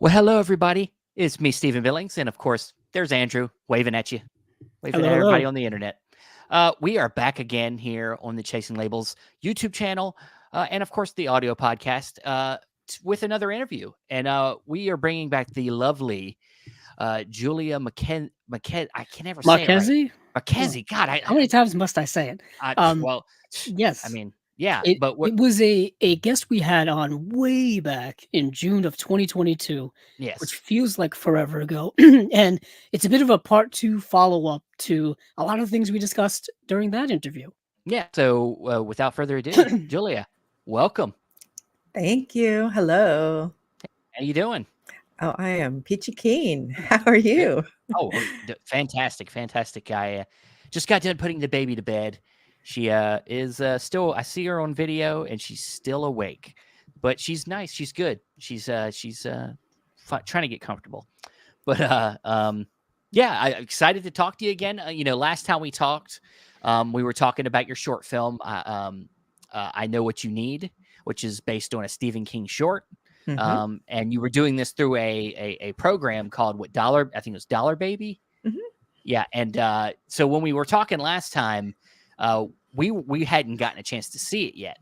Well, hello, everybody. It's me, Stephen Billings. And of course, there's Andrew waving at you, waving Hello, at everybody hello. on the internet. We are back again here on the Chasing Labels YouTube channel and, of course, the audio podcast with another interview. And we are bringing back the lovely Julia I can never say it right. Marchese? Oh, Marchese. God, how many times must I say it? Um, well, I yes, mean, yeah, it but what? it was a guest we had on way back in June of 2022, which Yes. feels like forever ago. And it's a bit of a part two follow-up to a lot of things we discussed during that interview. Yeah. So without further ado, Julia, welcome. Thank you. Hello. How you doing? Oh, I am peachy keen. How are Good. you? Oh, fantastic, fantastic. I just got done putting the baby to bed. She is still. I see her on video, and she's still awake, but she's nice. She's good. She's trying to get comfortable. But yeah, I'm excited to talk to you again. Last time we talked, we were talking about your short film. I Know What You Need, which is based on a Stephen King short. And you were doing this through a program called I think it was Dollar Baby. Mhm. Yeah. And so when we were talking last time, we hadn't gotten a chance to see it yet.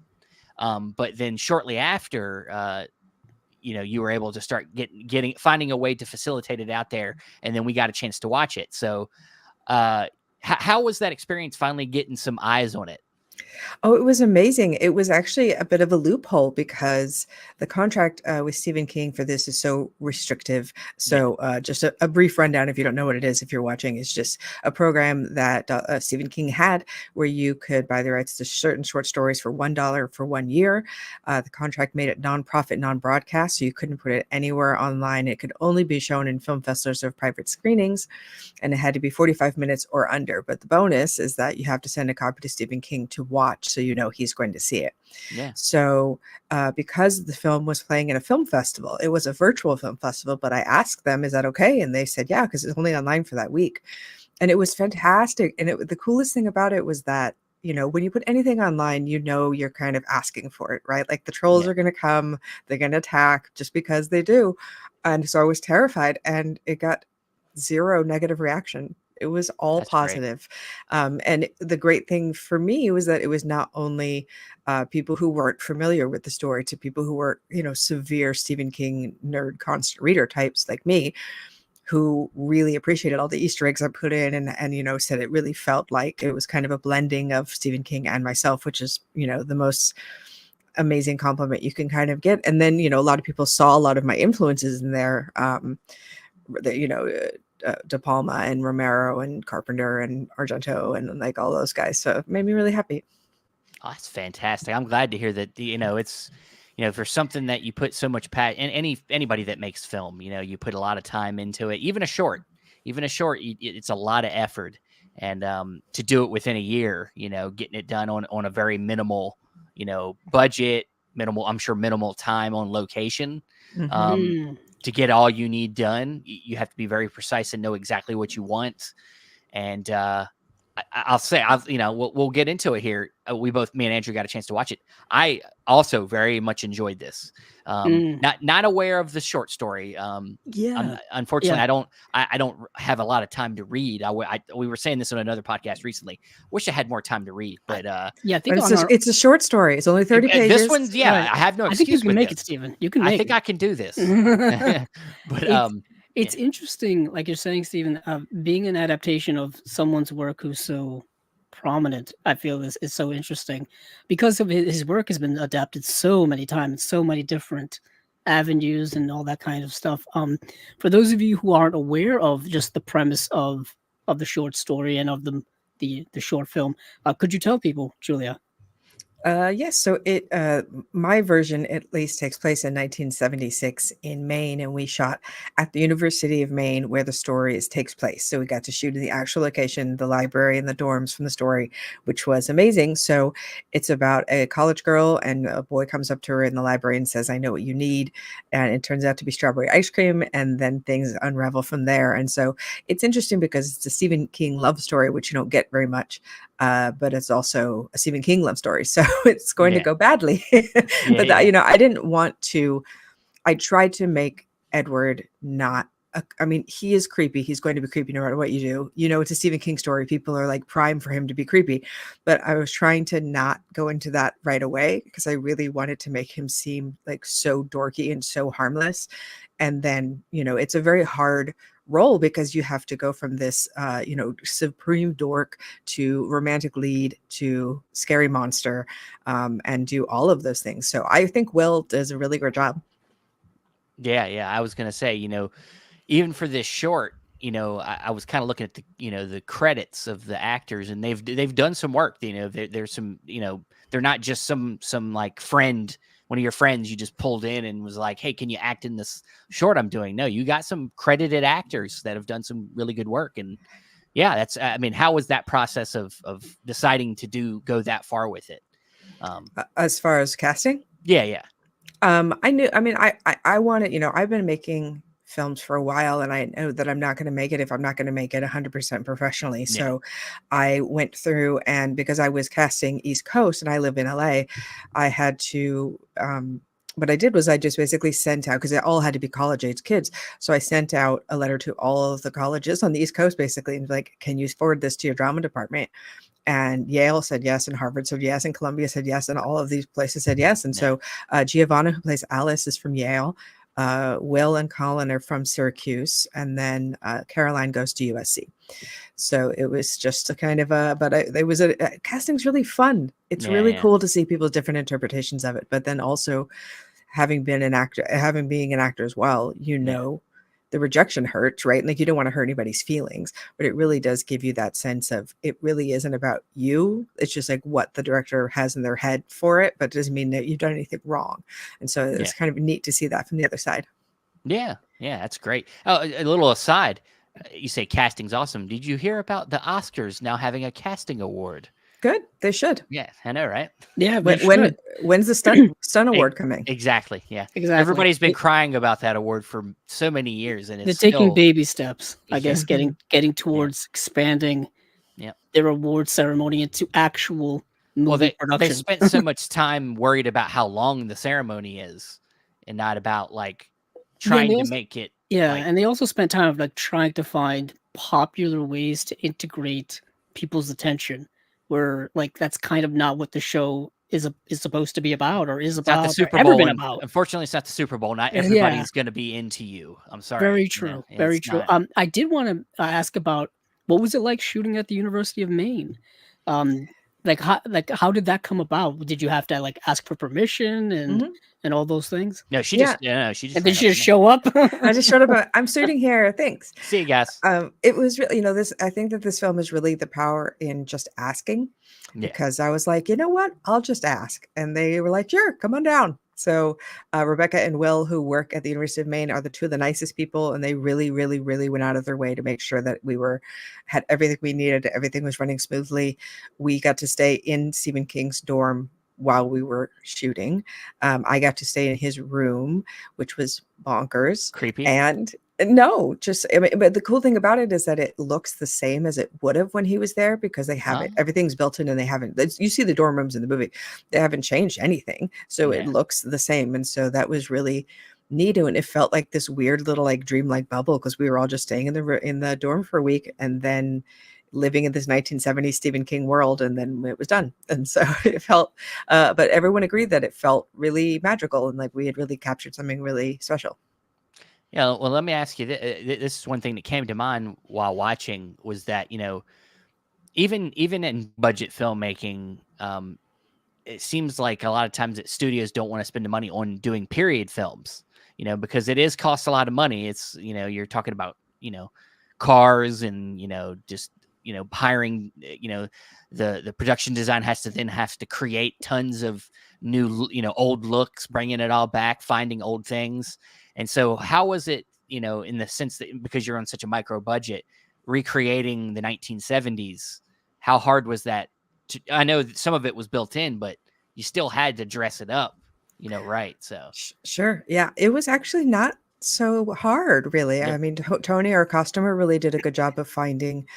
But then shortly after, you were able to start finding a way to facilitate it out there. And then we got a chance to watch it. So how was that experience finally getting some eyes on it? Oh, it was amazing. It was actually a bit of a loophole because the contract with Stephen King for this is so restrictive. So just a brief rundown, if you don't know what it is, if you're watching, it's just a program that Stephen King had where you could buy the rights to certain short stories for $1 for 1 year. The contract made it nonprofit, non-broadcast, so you couldn't put it anywhere online. It could only be shown in film festivals or private screenings, and it had to be 45 minutes or under. But the bonus is that you have to send a copy to Stephen King to watch, so you know he's going to see it. Yeah. So because the film was playing at a film festival, it was a virtual film festival, but I asked them, is that okay? And they said, yeah, because it's only online for that week. And it was fantastic. And the coolest thing about it was that, when you put anything online, you're kind of asking for it, right? Like the trolls are going to come, they're going to attack just because they do. And so I was terrified, and it got zero negative reaction. It was all That's great. positive. And the great thing for me was that it was not only people who weren't familiar with the story to people who were, severe Stephen King nerd constant reader types like me, who really appreciated all the Easter eggs I put in and said it really felt like it was kind of a blending of Stephen King and myself, which is, the most amazing compliment you can kind of get. And then, a lot of people saw a lot of my influences in there, De Palma and Romero and Carpenter and Argento and like all those guys. So it made me really happy. Oh, that's fantastic. I'm glad to hear that. It's for something that you put so much and anybody that makes film, you put a lot of time into it. Even a short, it's a lot of effort, and to do it within a year, getting it done on a very minimal, budget, minimal time on location. To get all you need done, you have to be very precise and know exactly what you want. And I'll say, we'll get into it here. Me and Andrew got a chance to watch it. I also very much enjoyed this. Not aware of the short story. Unfortunately, I don't have a lot of time to read. We were saying this on another podcast recently. Wish I had more time to read, but I think it's a short story. It's only 30 pages. This one's right. I have no excuse. I think you can make this. it, Stephen. You can. I think I can do this. But it's interesting, like you're saying, Stephen, being an adaptation of someone's work who's so prominent. I feel is so interesting because of his work has been adapted so many times, so many different avenues and all that kind of stuff. For those of you who aren't aware of just the premise of the short story and of the short film, could you tell people, Julia? Yes. So my version at least takes place in 1976 in Maine, and we shot at the University of Maine where the story takes place. So we got to shoot in the actual location, the library and the dorms from the story, which was amazing. So it's about a college girl, and a boy comes up to her in the library and says, "I know what you need." And it turns out to be strawberry ice cream, and then things unravel from there. And so it's interesting because it's a Stephen King love story, which you don't get very much. But it's also a Stephen King love story, so it's going to go badly. But I didn't want to. I tried to make Edward not. I mean, he is creepy. He's going to be creepy no matter what you do. You know, it's a Stephen King story. People are like prime for him to be creepy. But I was trying to not go into that right away because I really wanted to make him seem like so dorky and so harmless. And then, you know, it's a very hard role because you have to go from this, you know, supreme dork to romantic lead to scary monster, and do all of those things. So I think Will does a really great job. Yeah. I was gonna say, you know, even for this short, you know, I was kind of looking at the, you know, the credits of the actors, and they've done some work. You know, there's some, you know, they're not just some like friend, one of your friends you just pulled in and was like, hey, can you act in this short I'm doing? No, you got some credited actors that have done some really good work. And yeah, that's, I mean, how was that process of deciding to go that far with it? As far as casting, Yeah. I knew. I mean, I wanted. You know, I've been making films for a while, and I know that I'm not going to make it if I'm not going to make it 100% professionally. Yeah. So, I went through, and because I was casting East Coast and I live in LA, I had to. What I did was I just basically sent out, because they all had to be college age kids. So I sent out a letter to all of the colleges on the East Coast, basically, and like, can you forward this to your drama department? And Yale said yes, and Harvard said yes, and Columbia said yes, and all of these places said yes. And so Giovanna, who plays Alice, is from Yale. Will and Colin are from Syracuse, and then Caroline goes to USC. So it was just a kind of casting's really fun. It's really cool to see people's different interpretations of it. But then also having being an actor as well, you know, the rejection hurts, right? Like, you don't want to hurt anybody's feelings, but it really does give you that sense of, it really isn't about you. It's just like what the director has in their head for it, but it doesn't mean that you've done anything wrong. And so it's kind of neat to see that from the other side. Yeah, that's great. Oh, a little aside, you say casting's awesome. Did you hear about the Oscars now having a casting award? Good. They should. Yeah, I know, right? Yeah. When's the stunt award coming? Exactly. Yeah. Exactly. Everybody's been crying about that award for so many years, and they're taking baby steps, I guess, getting towards expanding their award ceremony into actual movie production. They spent so much time worried about how long the ceremony is, and not about like trying to make it. Yeah, and they also spent time like trying to find popular ways to integrate people's attention, where like that's kind of not what the show is supposed to be about, or is It's about, not the Super or ever Bowl. been about. Unfortunately, it's not the Super Bowl. Not everybody's going to be into you. I'm sorry. Very true. Very true. I did want to ask about, what was it like shooting at the University of Maine? Like how did that come about? Did you have to like ask for permission and all those things? No, she just and did she just show up? I just showed up. I'm shooting here. Thanks. See you guys. It was really, you know, this. I think that this film is really the power in just asking, because I was like, you know what, I'll just ask, and they were like, sure, come on down. So Rebecca and Will, who work at the University of Maine, are the two of the nicest people, and they really, really, really went out of their way to make sure that we had everything we needed. Everything was running smoothly. We got to stay in Stephen King's dorm while we were shooting. I got to stay in his room, which was bonkers. Creepy. And no, just, I mean, but the cool thing about it is that it looks the same as it would have when he was there, because they have it. Everything's built in, and they haven't, you see the dorm rooms in the movie, they haven't changed anything. So it looks the same. And so that was really neat. And it felt like this weird little like dreamlike bubble, because we were all just staying in the dorm for a week, and then living in this 1970s Stephen King world, and then it was done. And so it felt, but everyone agreed that it felt really magical, and like we had really captured something really special. Yeah, well, let me ask you, this is one thing that came to mind while watching, was that, you know, even in budget filmmaking, it seems like a lot of times that studios don't want to spend the money on doing period films, you know, because it costs a lot of money. It's, you know, you're talking about, you know, cars and, you know, just, you know, hiring, you know, the production design has to create tons of new, you know, old looks, bringing it all back, finding old things. And so how was it, you know, in the sense that, because you're on such a micro budget, recreating the 1970s, how hard was that? I know that some of it was built in, but you still had to dress it up, you know, right? So sure. Yeah, it was actually not so hard, really. I Yep. mean, Tony, our customer, really did a good job of finding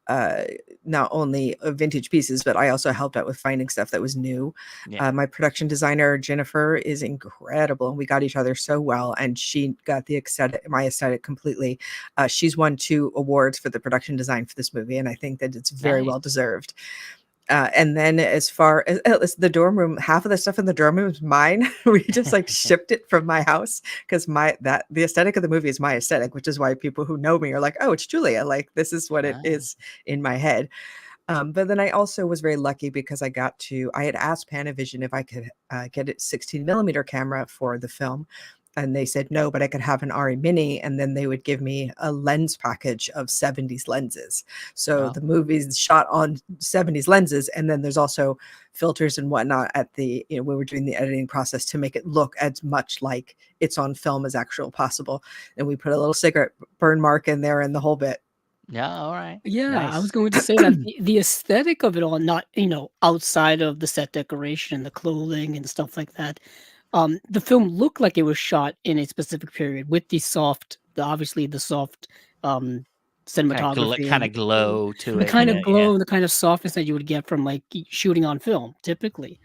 uh, not only vintage pieces, but I also helped out with finding stuff that was new. Yeah. My production designer, Jennifer, is incredible, and we got each other so well. And she got my aesthetic completely. She's won 2 awards for the production design for this movie, and I think that it's very Nice. well deserved. And then as far as the dorm room, half of the stuff in the dorm room is mine. We just like shipped it from my house because the aesthetic of the movie is my aesthetic, which is why people who know me are like, oh, it's Julia. Like this is what it Ah, is in my head. But then I also was very lucky because I had asked Panavision if I could get a 16mm camera for the film. And they said no, but I could have an RE Mini, and then they would give me a lens package of 70s lenses. So well, the movie's shot on 70s lenses, and then there's also filters and whatnot when we're doing the editing process to make it look as much like it's on film as actual possible. And we put a little cigarette burn mark in there and the whole bit. yeah, all right. Yeah, I was Nice. going to say that the aesthetic of it all, not, outside of the set decoration, the clothing and stuff like that, the film looked like it was shot in a specific period with obviously the soft, cinematography Kind of glow to the it, you kind know. of Yeah. glow and the kind of softness that you would get from like shooting on film, typically.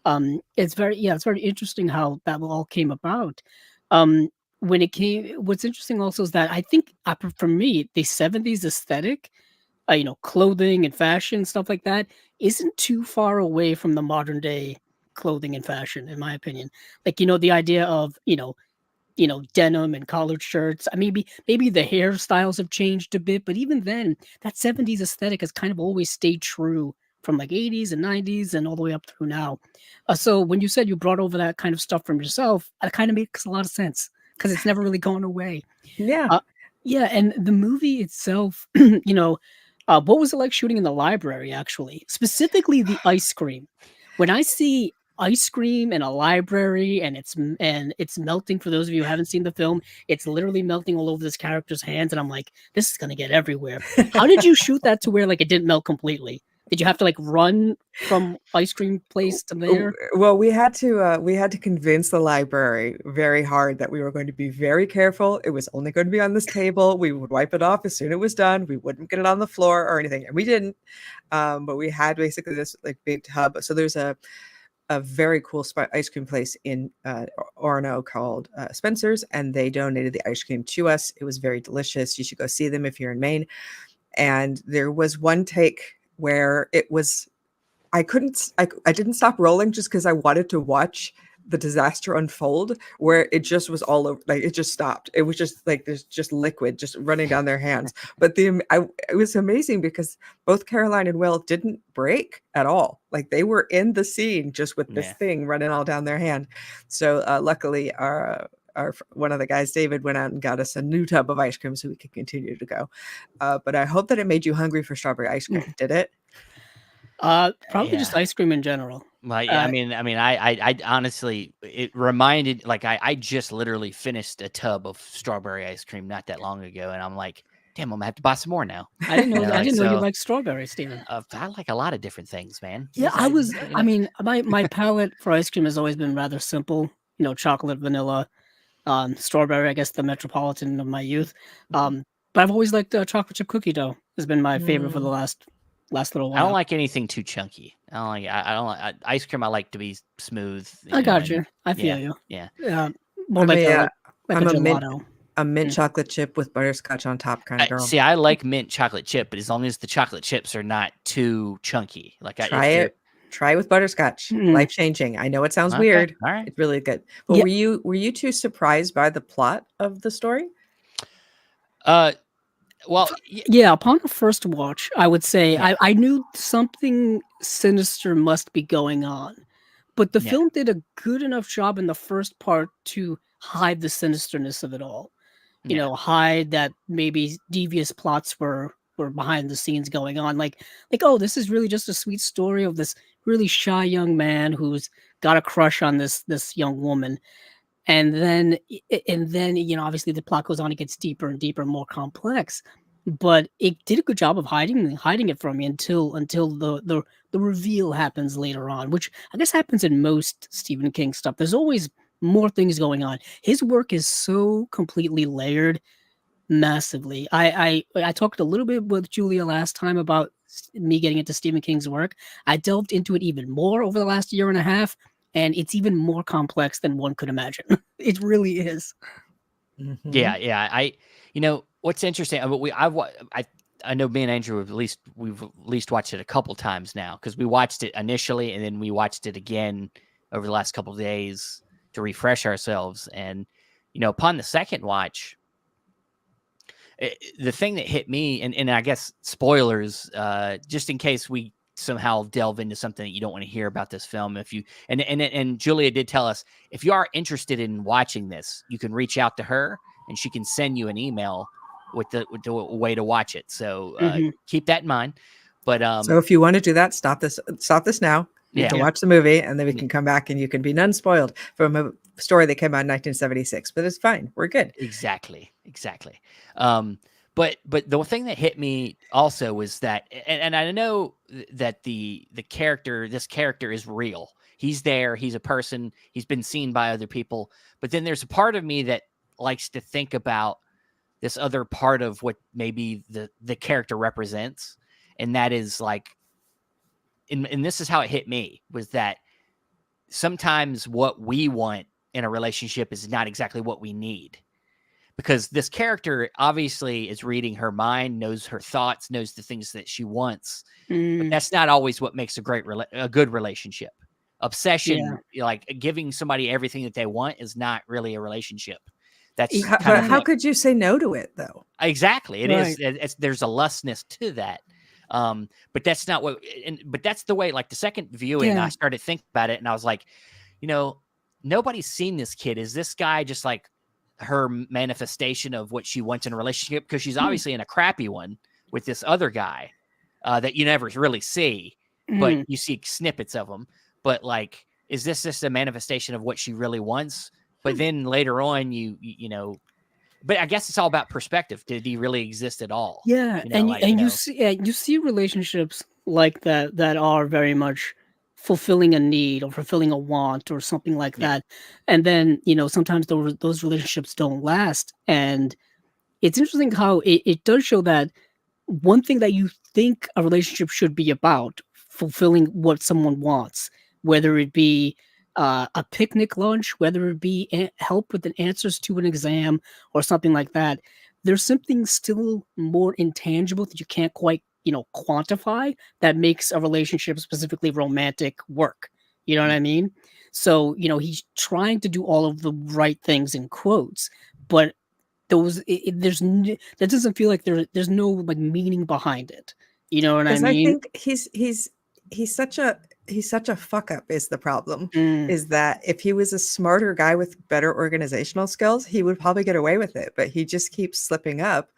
It's very interesting how that all came about. Um, what's interesting also is that I think for me, the 70s aesthetic, clothing and fashion, stuff like that, isn't too far away from the modern day clothing and fashion, in my opinion. Like, the idea of, denim and collared shirts. Maybe the hairstyles have changed a bit, but even then, that 70s aesthetic has kind of always stayed true from like 80s and 90s and all the way up through now. So when you said you brought over that kind of stuff from yourself, that kind of makes a lot of sense because it's never really gone away. Yeah. Uh, yeah, and the movie itself, what was it like shooting in the library, actually? Specifically the ice cream. When I see ice cream in a library and it's melting, for those of you who haven't seen the film, it's literally melting all over this character's hands, and I'm like, this is gonna get everywhere. How did you shoot that to where like it didn't melt completely? Did you have to like run from ice cream place to there? Well, we had to convince the library very hard that we were going to be very careful. It was only going to be on this table. We would wipe it off as soon as it was done. We wouldn't get it on the floor or anything, and we didn't. But we had basically this like big tub. So there's a very cool ice cream place in Orono called Spencer's, and they donated the ice cream to us. It was very delicious. You should go see them if you're in Maine. And there was one take where I didn't stop rolling just because I wanted to watch the disaster unfold, where it just was all over, like it just stopped. It was just like there's just liquid just running down their hands. But it was amazing because both Caroline and Will didn't break at all. Like they were in the scene just with this Yeah. thing running all down their hand. So luckily our one of the guys, David, went out and got us a new tub of ice cream so we could continue to go. But I hope that it made you hungry for strawberry ice cream. Did it? Probably just Yeah. ice cream in general. Well, yeah, I honestly, it reminded, like, I just literally finished a tub of strawberry ice cream not that long ago, and I'm like, damn, I'm gonna have to buy some more now. I didn't know. You know, I like, didn't know you so liked strawberries, Steven. I like a lot of different things, man. Yeah, You I know, mean, my palate for ice cream has always been rather simple. Chocolate, vanilla, strawberry. I guess the metropolitan of my youth. But I've always liked chocolate chip cookie dough. Has been my favorite for the Mm. last little I don't while. like anything too chunky. I don't like ice cream. I like to be smooth. I got And you. I feel yeah, you. yeah. More I'm like a like a I'm gelato. a mint Mm. chocolate chip with butterscotch on top kind of girl. See, I like mint chocolate chip, but as long as the chocolate chips are not too chunky, like Try if they're it. Try it with butterscotch. Mm. Life changing. I know it sounds okay, weird. all right. It's really good. But Yeah. were you too surprised by the plot of the story? Well, Yeah, upon the first watch, I would say yeah, I knew something sinister must be going on, but the yeah, film did a good enough job in the first part to hide the sinisterness of it all. yeah, Hide that maybe devious plots were behind the scenes going on. Like, oh, this is really just a sweet story of this really shy young man who's got a crush on this young woman. And then obviously the plot goes on, it gets deeper and deeper, more complex. But it did a good job of hiding it from me until the reveal happens later on, which I guess happens in most Stephen King stuff. There's always more things going on. His work is so completely layered, massively. I talked a little bit with Julia last time about me getting into Stephen King's work. I delved into it even more over the last year and a half, and it's even more complex than one could imagine. It really is. Yeah, yeah. What's interesting. I know me and Andrew we've at least watched it a couple times now, because we watched it initially and then we watched it again over the last couple of days to refresh ourselves. And upon the second watch, the thing that hit me, and I guess spoilers, just in case we somehow delve into something that you don't want to hear about this film, if you and Julia did tell us, if you are interested in watching this, you can reach out to her and she can send you an email with the way to watch it. So keep that in mind. But So if you want to do that, stop this now. You can watch the movie, and then we can come back and you can be unspoiled from a story that came out in 1976. But it's fine. We're good. Exactly. But the thing that hit me also was that, and I know that this character is real. He's there. He's a person. He's been seen by other people. But then there's a part of me that likes to think about this other part of what maybe the character represents. And that is like, and this is how it hit me, was that sometimes what we want in a relationship is not exactly what we need. Because this character obviously is reading her mind, knows her thoughts, knows the things that she wants. But that's not always what makes a good relationship. Obsession, like giving somebody everything that they want, is not really a relationship. That's how could you say no to it, though? Exactly. It is. There's a lustness to that. But that's not what. But that's the way. Like the second viewing, I started thinking about it, and I was like, nobody's seen this kid. Is this guy just like her manifestation of what she wants in a relationship? Because she's obviously in a crappy one with this other guy that you never really see, but you see snippets of him. But like, is this just a manifestation of what she really wants? But then later on, but I guess it's all about perspective. Did he really exist at all? Yeah, you see relationships like that are very much fulfilling a need or fulfilling a want or something like that, and then sometimes those relationships don't last. And it's interesting how it does show that one thing that you think a relationship should be about, fulfilling what someone wants, whether it be a picnic lunch, whether it be help with the answers to an exam or something like that. There's something still more intangible that you can't quite, quantify, that makes a relationship, specifically romantic, work. You know what I mean? So, he's trying to do all of the right things in quotes, but that doesn't feel like there's no like meaning behind it. You know what I mean? I think he's such a fuck up is the problem. Is that if he was a smarter guy with better organizational skills, he would probably get away with it, but he just keeps slipping up.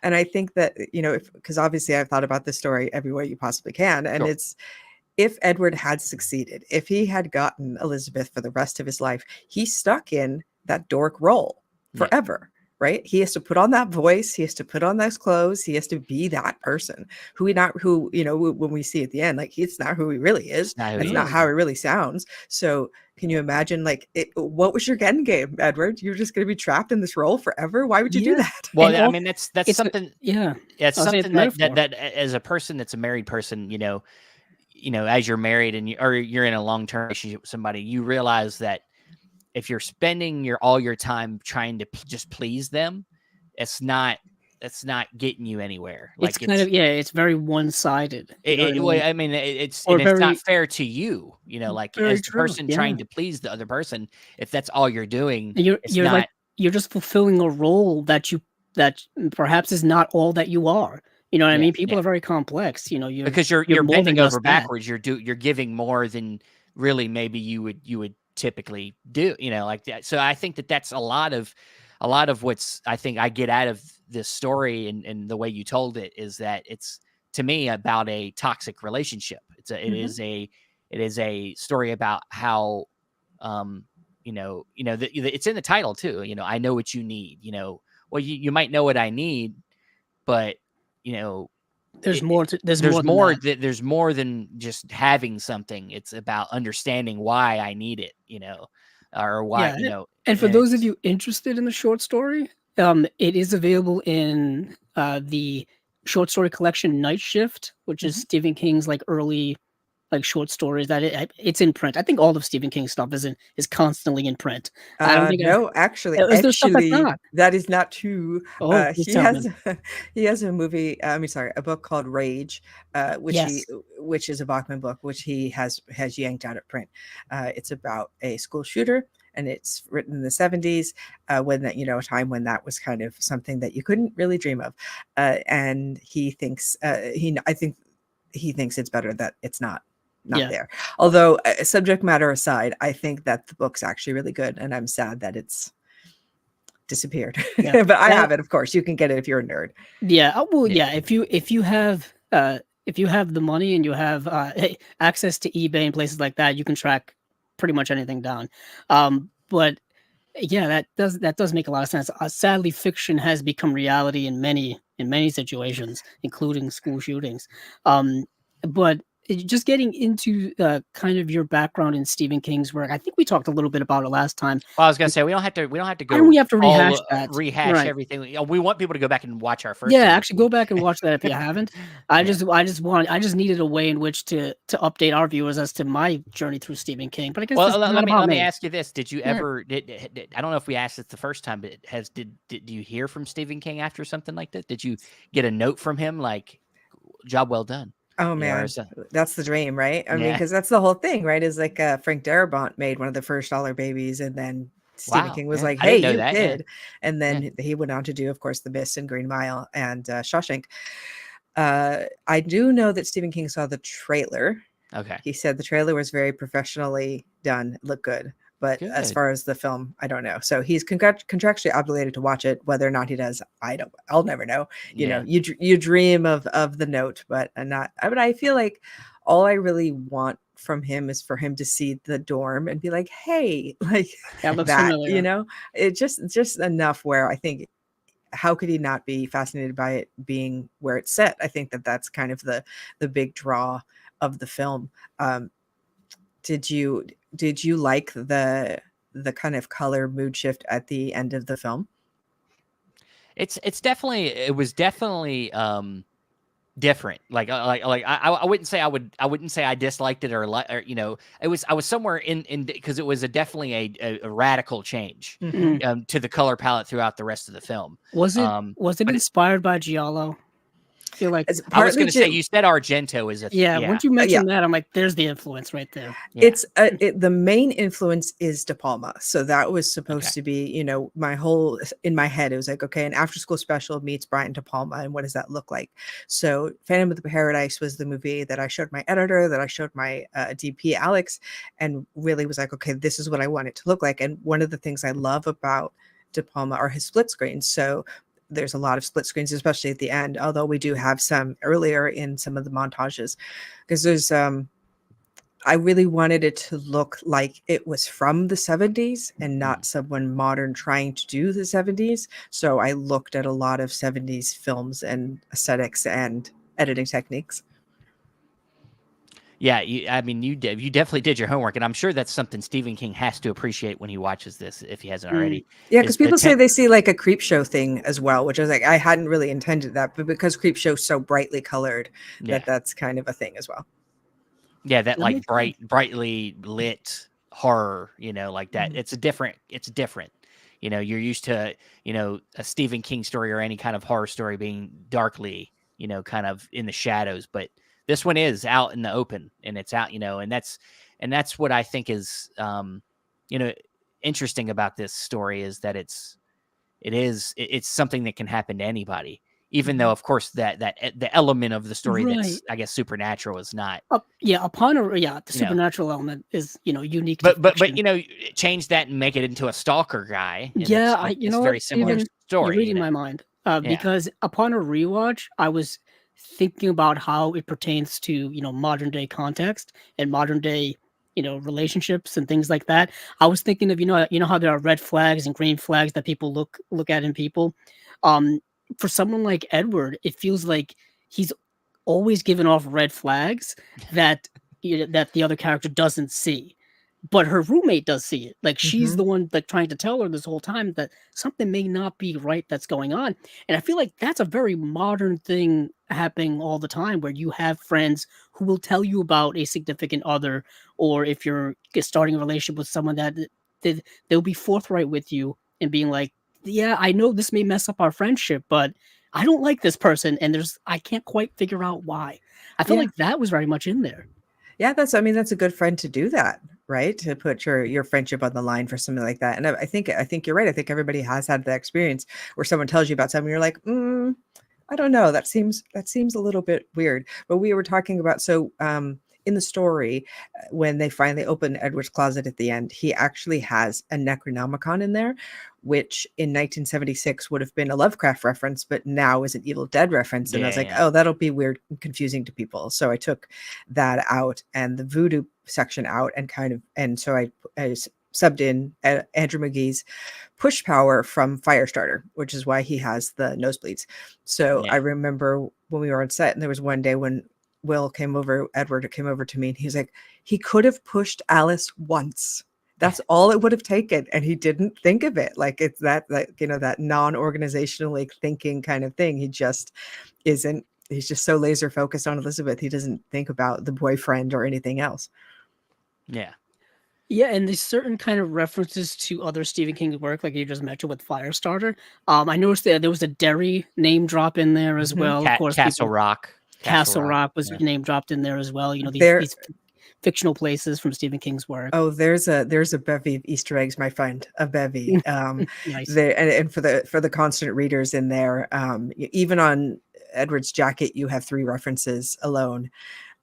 And I think that because obviously I've thought about this story every way you possibly can, and it's, if Edward had succeeded, if he had gotten Elizabeth for the rest of his life, he's stuck in that dork role forever. Right? He has to put on that voice. He has to put on those clothes. He has to be that person when we see at the end, like, it's not who he really is. It's not how he really sounds. So can you imagine, what was your end game, Edward? You're just going to be trapped in this role forever. Why would you do that? Well, I mean, that's something. It's something that as a person that's a married person, as you're married and you're in a long-term relationship with somebody, you realize that if you're spending all your time trying to just please them, it's not getting you anywhere. Like it's very one-sided. I mean, it's not fair to you. Like, as the person trying to please the other person, if that's all you're doing, you're just fulfilling a role that perhaps is not all that you are. You know what I mean? People are very complex. Because you're bending over backwards. You're giving more than really maybe you would typically do, like that. So I think that's a lot of what's, I think, I get out of this story and the way you told it, is that it's, to me, about a toxic relationship. It is a story about how it's in the title too. I know what you need. Well, you might know what I need, but there's more than just having something. It's about understanding why I need it, or why, Yeah, and for those of you interested in the short story, it is available in the short story collection Night Shift, which is Stephen King's like early like short stories it's in print. I think all of Stephen King's stuff is constantly in print. I don't think No, actually, is there stuff that's not? that is not true. Oh, please He tell me. has he has a movie. I mean, sorry, a book called Rage, Yes. which is a Bachman book, which he has yanked out of print. It's about a school shooter, and it's written in the 70s, when that a time when that was kind of something that you couldn't really dream of, and he thinks I think he thinks it's better that it's not Yeah. there. Although subject matter aside, I think that the book's actually really good, and I'm sad that it's disappeared. Yeah. But I have it, of course. You can get it if you're a nerd. Yeah. Well, yeah. If you have the money and you have access to eBay and places like that, you can track pretty much anything down. But yeah, that does make a lot of sense. Sadly, fiction has become reality in many situations, including school shootings. But just getting into kind of your background in Stephen King's work, I think we talked a little bit about it last time. Well, I was gonna say we don't have to go. Why don't we have to rehash that? Rehash Right. everything. We want people to go back and watch our first. Yeah, interview. actually, go back and watch that if you haven't. I just needed a way in which to update our viewers as to my journey through Stephen King. But I guess let me ask you this: did you Yeah. ever? I don't know if we asked it the first time, but did you hear from Stephen King after something like this? Did you get a note from him like, "Job well done"? Oh man, that's the dream, right? I mean, because that's the whole thing, right? Is like Frank Darabont made one of the first dollar babies, and then Stephen King was like, "Hey, you did," and then he went on to do, of course, The Mist and Green Mile and Shawshank. I do know that Stephen King saw the trailer. Okay, he said the trailer was very professionally done, it looked good. But as far as the film, I don't know. So he's contractually obligated to watch it. Whether or not he does, I'll never know. You know, you dream of the note, but not. I mean, I feel like all I really want from him is for him to see the dorm and be like, "Hey, like that looks familiar." You know, it just enough where I think, how could he not be fascinated by it being where it's set? I think that's kind of the big draw of the film. Did you like the kind of color mood shift at the end of the film? it was definitely different. Like I wouldn't say I disliked it or I was somewhere in because it was definitely a radical change to the color palette throughout the rest of the film. Was it inspired by Giallo? I feel like I was going to say, you said Argento is once you mentioned that, I'm like, there's the influence right there. It's the main influence is De Palma. So that was supposed to be, in my head, it was like, okay, an after school special meets Brian De Palma, and what does that look like? So Phantom of the Paradise was the movie that I showed my editor, that I showed my DP Alex, and really was like, okay, this is what I want it to look like. And one of the things I love about De Palma are his split screens. So there's a lot of split screens, especially at the end, although we do have some earlier in some of the montages, because there's I really wanted it to look like it was from the 70s and not someone modern trying to do the 70s. So I looked at a lot of 70s films and aesthetics and editing techniques. Yeah, you definitely did your homework, and I'm sure that's something Stephen King has to appreciate when he watches this, if he hasn't already. Yeah, because people say they see like a Creepshow thing as well, which I was like, I hadn't really intended that, but because Creepshow's so brightly colored, that's kind of a thing as well. Yeah, that like brightly lit horror, like that. It's different. You're used to, a Stephen King story or any kind of horror story being darkly, kind of in the shadows, but this one is out in the open, and it's out, and that's what I think is, interesting about this story, is that it's something that can happen to anybody, even though, of course, that the element of the story that's, I guess, supernatural is not. The supernatural element is, unique. But change that and make it into a stalker guy. It's very similar story. You're reading my mind, because upon a rewatch, I was thinking about how it pertains to, modern day context and modern day, relationships and things like that. I was thinking of, how there are red flags and green flags that people look at in people. For someone like Edward, it feels like he's always given off red flags that that the other character doesn't see. but her roommate does see it. Like she's Mhm. the one like trying to tell her this whole time that something may not be right that's going on. And I feel like that's a very modern thing happening all the time where you have friends who will tell you about a significant other, or if you're starting a relationship with someone that they'll be forthright with you and being like, yeah, I know this may mess up our friendship, but I don't like this person and I can't quite figure out why. I feel Yeah. like that was very much in there. Yeah, I mean, that's a good friend to do that, right? To put your friendship on the line for something like that. And I think you're right. I think everybody has had that experience where someone tells you about something, you're like, I don't know. That seems a little bit weird. But we were talking about in the story, when they finally open Edward's closet at the end, he actually has a Necronomicon in there, which in 1976 would have been a Lovecraft reference, but now is an Evil Dead reference. And I was like, Yeah. oh, that'll be weird and confusing to people. So I took that out and the voodoo section out, and so I subbed in Andrew McGee's push power from Firestarter, which is why he has the nosebleeds. So I Yeah. remember when we were on set, and there was one day when Edward came over to me, and he's like, he could have pushed Alice once. That's all it would have taken. And he didn't think of it. Like it's that non-organizationally thinking kind of thing. He just isn't, he's just so laser focused on Elizabeth. He doesn't think about the boyfriend or anything else. Yeah. Yeah, and there's certain kind of references to other Stephen King work, like you just mentioned with Firestarter. I noticed that there was a Derry name drop in there as Mhm. well. Of course, Castle Rock. Castle Rock was Yeah. name dropped in there as well. You know, There, these fictional places from Stephen King's work. oh, there's a bevy of Easter eggs, my friend, a bevy. Nice. There, and for the constant readers in there, even on Edward's jacket, you have 3 references alone.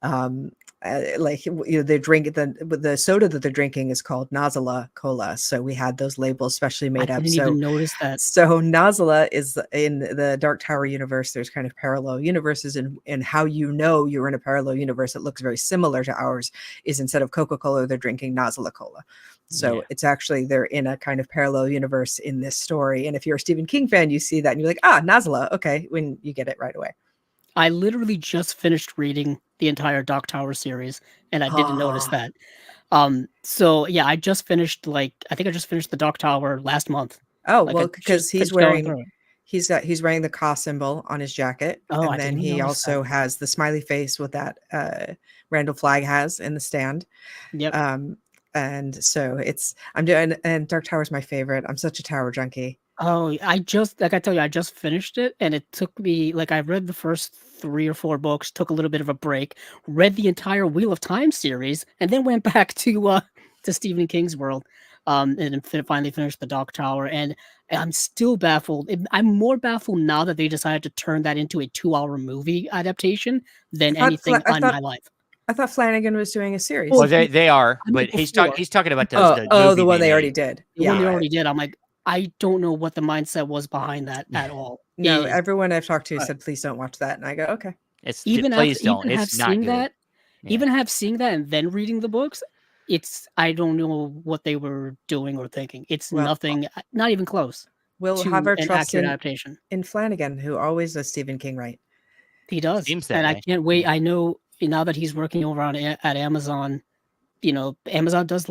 Um, they drink the soda that they're drinking is called Nazala Cola. So we had those labels specially I made up. didn't even notice that. So Nazala is in the Dark Tower universe. There's kind of parallel universes, and how you're in a parallel universe that looks very similar to ours is instead of Coca-Cola, they're drinking Nazala Cola. So it's actually they're in a kind of parallel universe in this story. And if you're a Stephen King fan, you see that and you're like, Nazala, okay, when you get it right away. I literally just finished reading the entire Dark Tower series, and I didn't notice that. So yeah, I think I just finished the Dark Tower last month. Oh, Like well, I because just finished going through it. he's wearing the Ka symbol on his jacket, Oh, I and then didn't he notice that. also has the smiley face with that Randall flag has in the stand. Yep. And so I'm doing, and Dark Tower is my favorite. I'm such a tower junkie. Oh, I tell you, I just finished it, and it took me I read the first 3 or 4 books, took a little bit of a break, read the entire Wheel of Time series, and then went back to Stephen King's world, and then finally finished the Dark Tower, and I'm still baffled. I'm more baffled now that they decided to turn that into a 2-hour movie adaptation than anything I on my life. thought Flanagan was doing a series. Well, Well, they are, I mean, but he's before. talking about the movie the one they already made. did. The one they Yeah. already did, I'm like, I don't know what the mindset was behind that at all. No, It is, everyone I've talked to but said, please don't watch that. And I go, okay. Please don't. even have It's not seeing good. that, Yeah. even have seeing that and then reading the books, I don't know what they were doing or thinking. It's Well, nothing, not even close we'll have to our an trust accurate adaptation. in Flanagan, who always does Stephen King right. He does, Seems that and I way. can't wait. Yeah. I know now that he's working over at Amazon. You know, Amazon does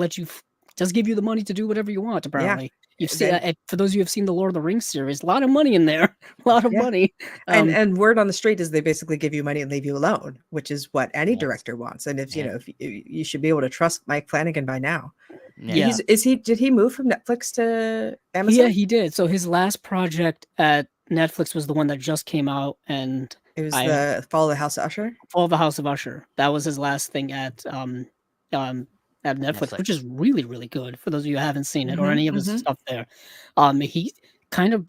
does give you the money to do whatever you want. Apparently, you've seen Then, for those of you who've seen the Lord of the Rings series, a lot of money in there, a lot of yeah. money. And word on the street is they basically give you money and leave you alone, which is what any Yes. director wants. And if Yeah. if you should be able to trust Mike Flanagan by now. Yeah. Did he move from Netflix to Amazon? Yeah, he did. So his last project at Netflix was the one that just came out, and It was the Fall of the House of Usher. Fall of the House of Usher. That was his last thing at Netflix, which is really, really good for those of you who haven't seen it or any of his stuff there. He kind of,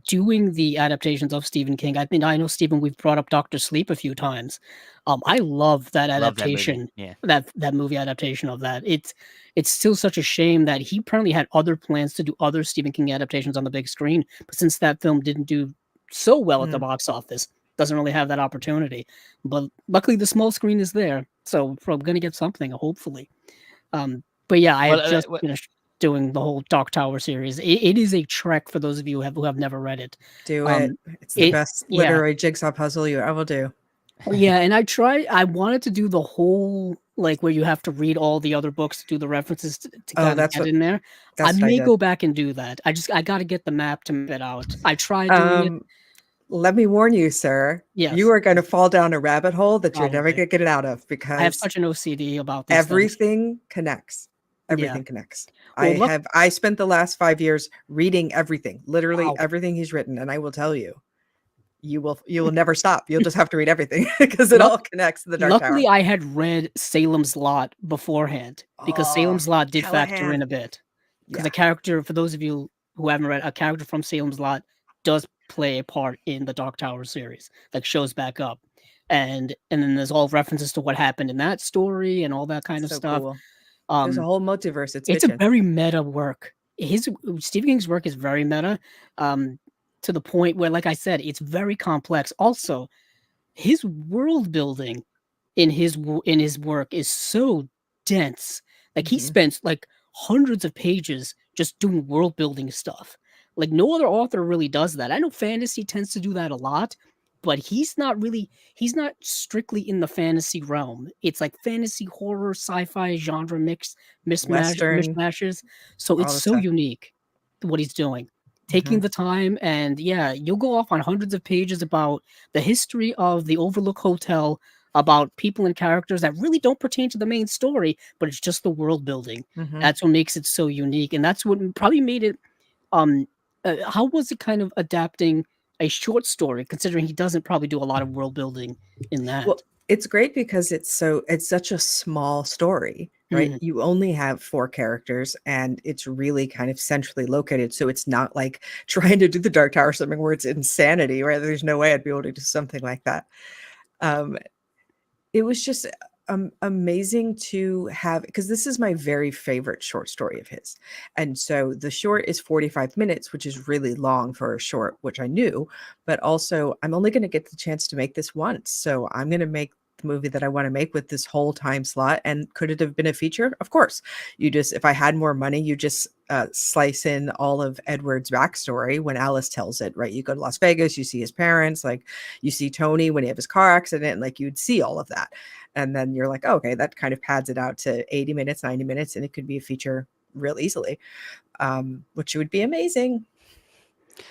doing the adaptations of Stephen King. I know, Stephen, we've brought up Dr. Sleep a few times. I love that adaptation. That movie adaptation of that. It's still such a shame that he apparently had other plans to do other Stephen King adaptations on the big screen, but since that film didn't do so well at the box office, doesn't really have that opportunity. But luckily the small screen is there, so we're going to get something, hopefully. But yeah, I have just finished doing the whole Dark Tower series. It is a trek for those of you who have never read it. Do it. It's the best literary jigsaw puzzle you ever do. Yeah, and I wanted to do the whole like where you have to read all the other books to do the references to Oh, kind of get in there. I that's what I may did. go back and do that. I got to get the map to map it out. I tried doing it. Um, let me warn you, sir. You Yes, are going to fall down a rabbit hole that you're never probably. going to get it out of I have because such an OCD about these things. everything connects. Yeah. Everything connects. Well, look. I spent the last 5 years reading everything, literally Wow. everything he's written, and I will tell you, you will never stop. You'll just have to read everything because it Luck, all connects to the Dark Tower. luckily, I had read Salem's Lot beforehand because Oh, Salem's Lot did factor in Callahan. a bit. Because Yeah, a character, for those of you who haven't read, a character from Salem's Lot does play a part in the Dark Tower series, like shows back up, and then there's all references to what happened in that story and all that kind of so stuff. cool. There's a Um, whole multiverse. It's it's a bitching. very meta work. His Stephen King's work is very meta, to the point where, like I said, it's very complex. Also, his world building in his work is so dense. Like he Mhm. spends like hundreds of pages just doing world building stuff. Like no other author really does that. I know fantasy tends to do that a lot, but he's not strictly in the fantasy realm. It's like fantasy, horror, sci-fi genre Western, mishmashes. So it's all the so stuff. unique what he's doing. Taking Mhm. the time, and yeah, you'll go off on hundreds of pages about the history of the Overlook Hotel, about people and characters that really don't pertain to the main story, but it's just the world building. Mhm. That's what makes it so unique, and that's what probably made it. Um, how was it kind of adapting a short story, considering he doesn't probably do a lot of world building in Well, that? it's great because it's such a small story, right? Mhm. You only have 4 characters and it's really kind of centrally located. So it's not like trying to do the Dark Tower or something where it's insanity, right? There's no way I'd be able to do something like that. Um, it was just amazing to have because this is my very favorite short story of his. And so the short is 45 minutes, which is really long for a short, which I knew, but also I'm only going to get the chance to make this once. So I'm going to make the movie that I want to make with this whole time slot. And could it have been a feature? Of course. You just, if I had more money, you just slice in all of Edward's backstory when Alice tells it, right? You go to Las Vegas, you see his parents, like you see Tony when he had his car accident, like you'd see all of that. And then you're like, oh, okay, that kind of pads it out to 80 minutes, 90 minutes, and it could be a feature real easily, which would be amazing.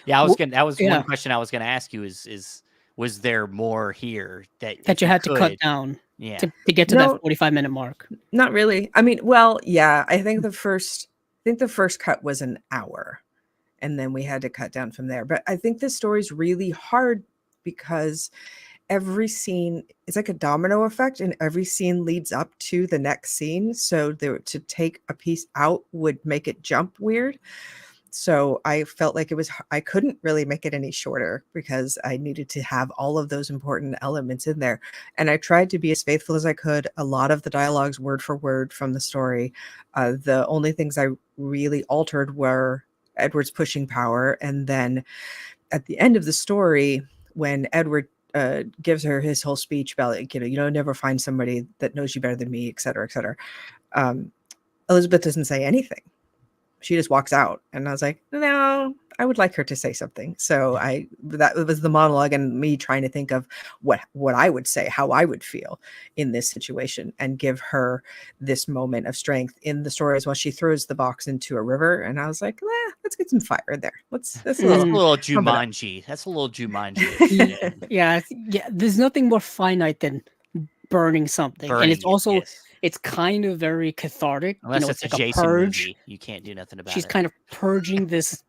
Yeah, Well, that was one yeah, question I was gonna ask you is was there more here that that if you you had to cut could, down yeah. to get to that No, 45-minute mark. not really. I mean, well, yeah, I think the first cut was an hour, and then we had to cut down from there. But I think this story's really hard because every scene is like a domino effect and every scene leads up to the next scene. So there, to take a piece out would make it jump weird. So I felt like I couldn't really make it any shorter because I needed to have all of those important elements in there. And I tried to be as faithful as I could. A lot of the dialogues word for word from the story. The only things I really altered were Edward's pushing power. And then at the end of the story, when Edward gives her his whole speech about, like, never find somebody that knows you better than me, et cetera, et cetera. Um, Elizabeth doesn't say anything. She just walks out. And I was like, no, I would like her to say something. So that was the monologue and me trying to think of what I would say, how I would feel in this situation and give her this moment of strength in the story as well. She throws the box into a river and I was like, let's get some fire in there. That's a That's little a Mm, little pump it up. Jumanji. That's a little Jumanji-ish. Yeah. yeah, yeah. There's nothing more finite than burning something, and it's Burning it, also yes. it's kind of very cathartic. Unless It's it's a like a Jason purge. movie, you can't do nothing about She's it. kind of purging this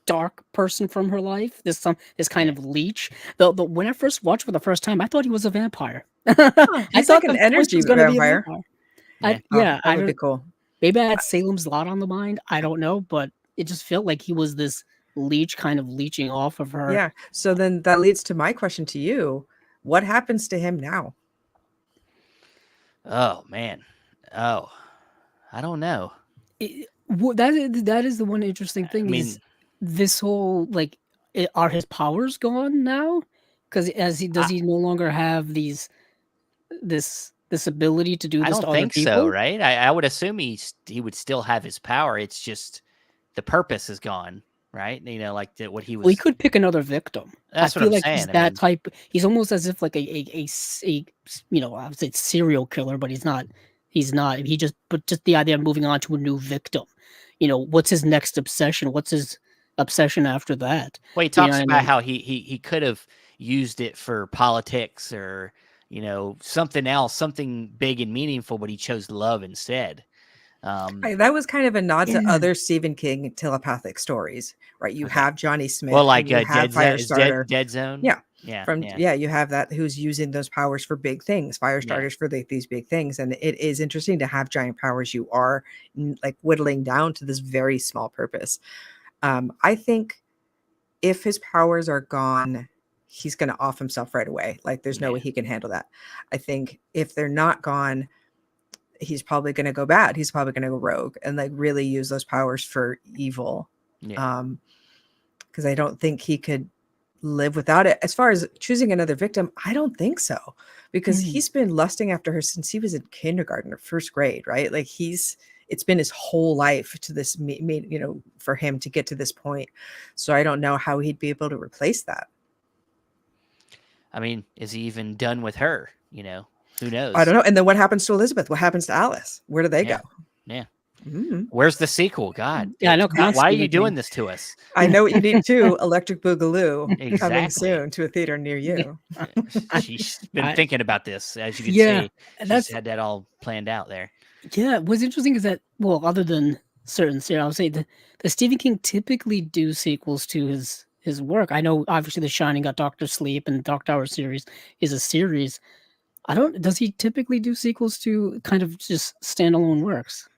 dark person from her life. This kind Yeah. of leech. The when I first watched for the first time, I thought he was a vampire. Huh, I he's like thought an the voice energy was gonna be a vampire. vampire. Yeah. Oh, Yeah, that I would be don't. cool. Maybe I had Salem's Lot on the mind. I don't know, but it just felt like he was this leech, kind of leeching off of her. Yeah. So then that leads to my question to you. What happens to him now? Oh man. Oh, I don't know. That is the one interesting I thing is mean, this whole like are his powers gone now? Because as he does I he no longer have this ability to do I this don't to other think so, people? right? I would assume he would still have his power. It's just the purpose is gone, right? You know, like what he Well, he was. could pick another victim. That's what feel I'm like he's saying. I that mean, type. He's almost as if like you know, I would say serial killer, but he's not. He's not. But just the idea of moving on to a new victim. You know, what's his next obsession? What's his obsession after that? well, he You know talks what I about mean? how he could have used it for politics or something else, something big and meaningful, but he chose love instead. That was kind of a nod to Yeah. other Stephen King telepathic stories, right? You Okay. have Johnny Well, Smith and like you have Dead Zone is Firestarter. Dead Zone. Yeah. Yeah, From yeah, yeah, you have that who's using those powers for big things, fire yeah. starters for these big things. And it is interesting to have giant powers. You are like whittling down to this very small purpose. I think if his powers are gone, he's going to off himself right away. Like there's no Yeah. way he can handle that. I think if they're not gone, he's probably going to go bad. He's probably going to go rogue and like really use those powers for evil. Yeah. Because I don't think he could live without it. As far as choosing another victim, I don't think so, because Mm. he's been lusting after her since he was in kindergarten or first grade, right? Like it's been his whole life to this, for him to get to this point. So I don't know how he'd be able to replace that. I mean, is he even done with her? Who knows? I don't know. And then what happens to Elizabeth? What happens to Alice? Where do they Yeah. go? Yeah. Mm-hmm. Where's the sequel? God. Yeah, I know. Why are constantly you doing thinking- this to us? I know what you need too. Electric Boogaloo coming Exactly. soon to a theater near you. She's been I- thinking about this, as you can Yeah, see. and She's that's had that all planned out there. yeah. What's interesting is that, well, other than certain series, I would say the Stephen King typically do sequels to his work. I know, obviously, The Shining got Doctor Sleep, and the Dark Tower series is a series. Does he typically do sequels to kind of just standalone works?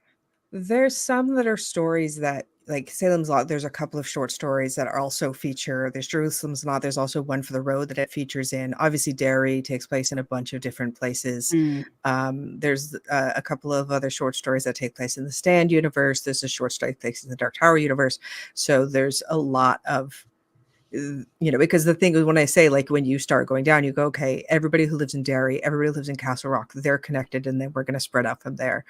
There's some that are stories that, like Salem's Lot, there's a couple of short stories that are also feature. There's Jerusalem's Lot. There's also One for the Road that it features in. Obviously, Derry takes place in a bunch of different places. Mm. There's a couple of other short stories that take place in the Stand universe. There's a short story that takes place in the Dark Tower universe. So there's a lot of, because the thing is, when I say, like, when you start going down, you go, okay, everybody who lives in Derry, everybody who lives in Castle Rock, they're connected, and then we're going to spread out from there.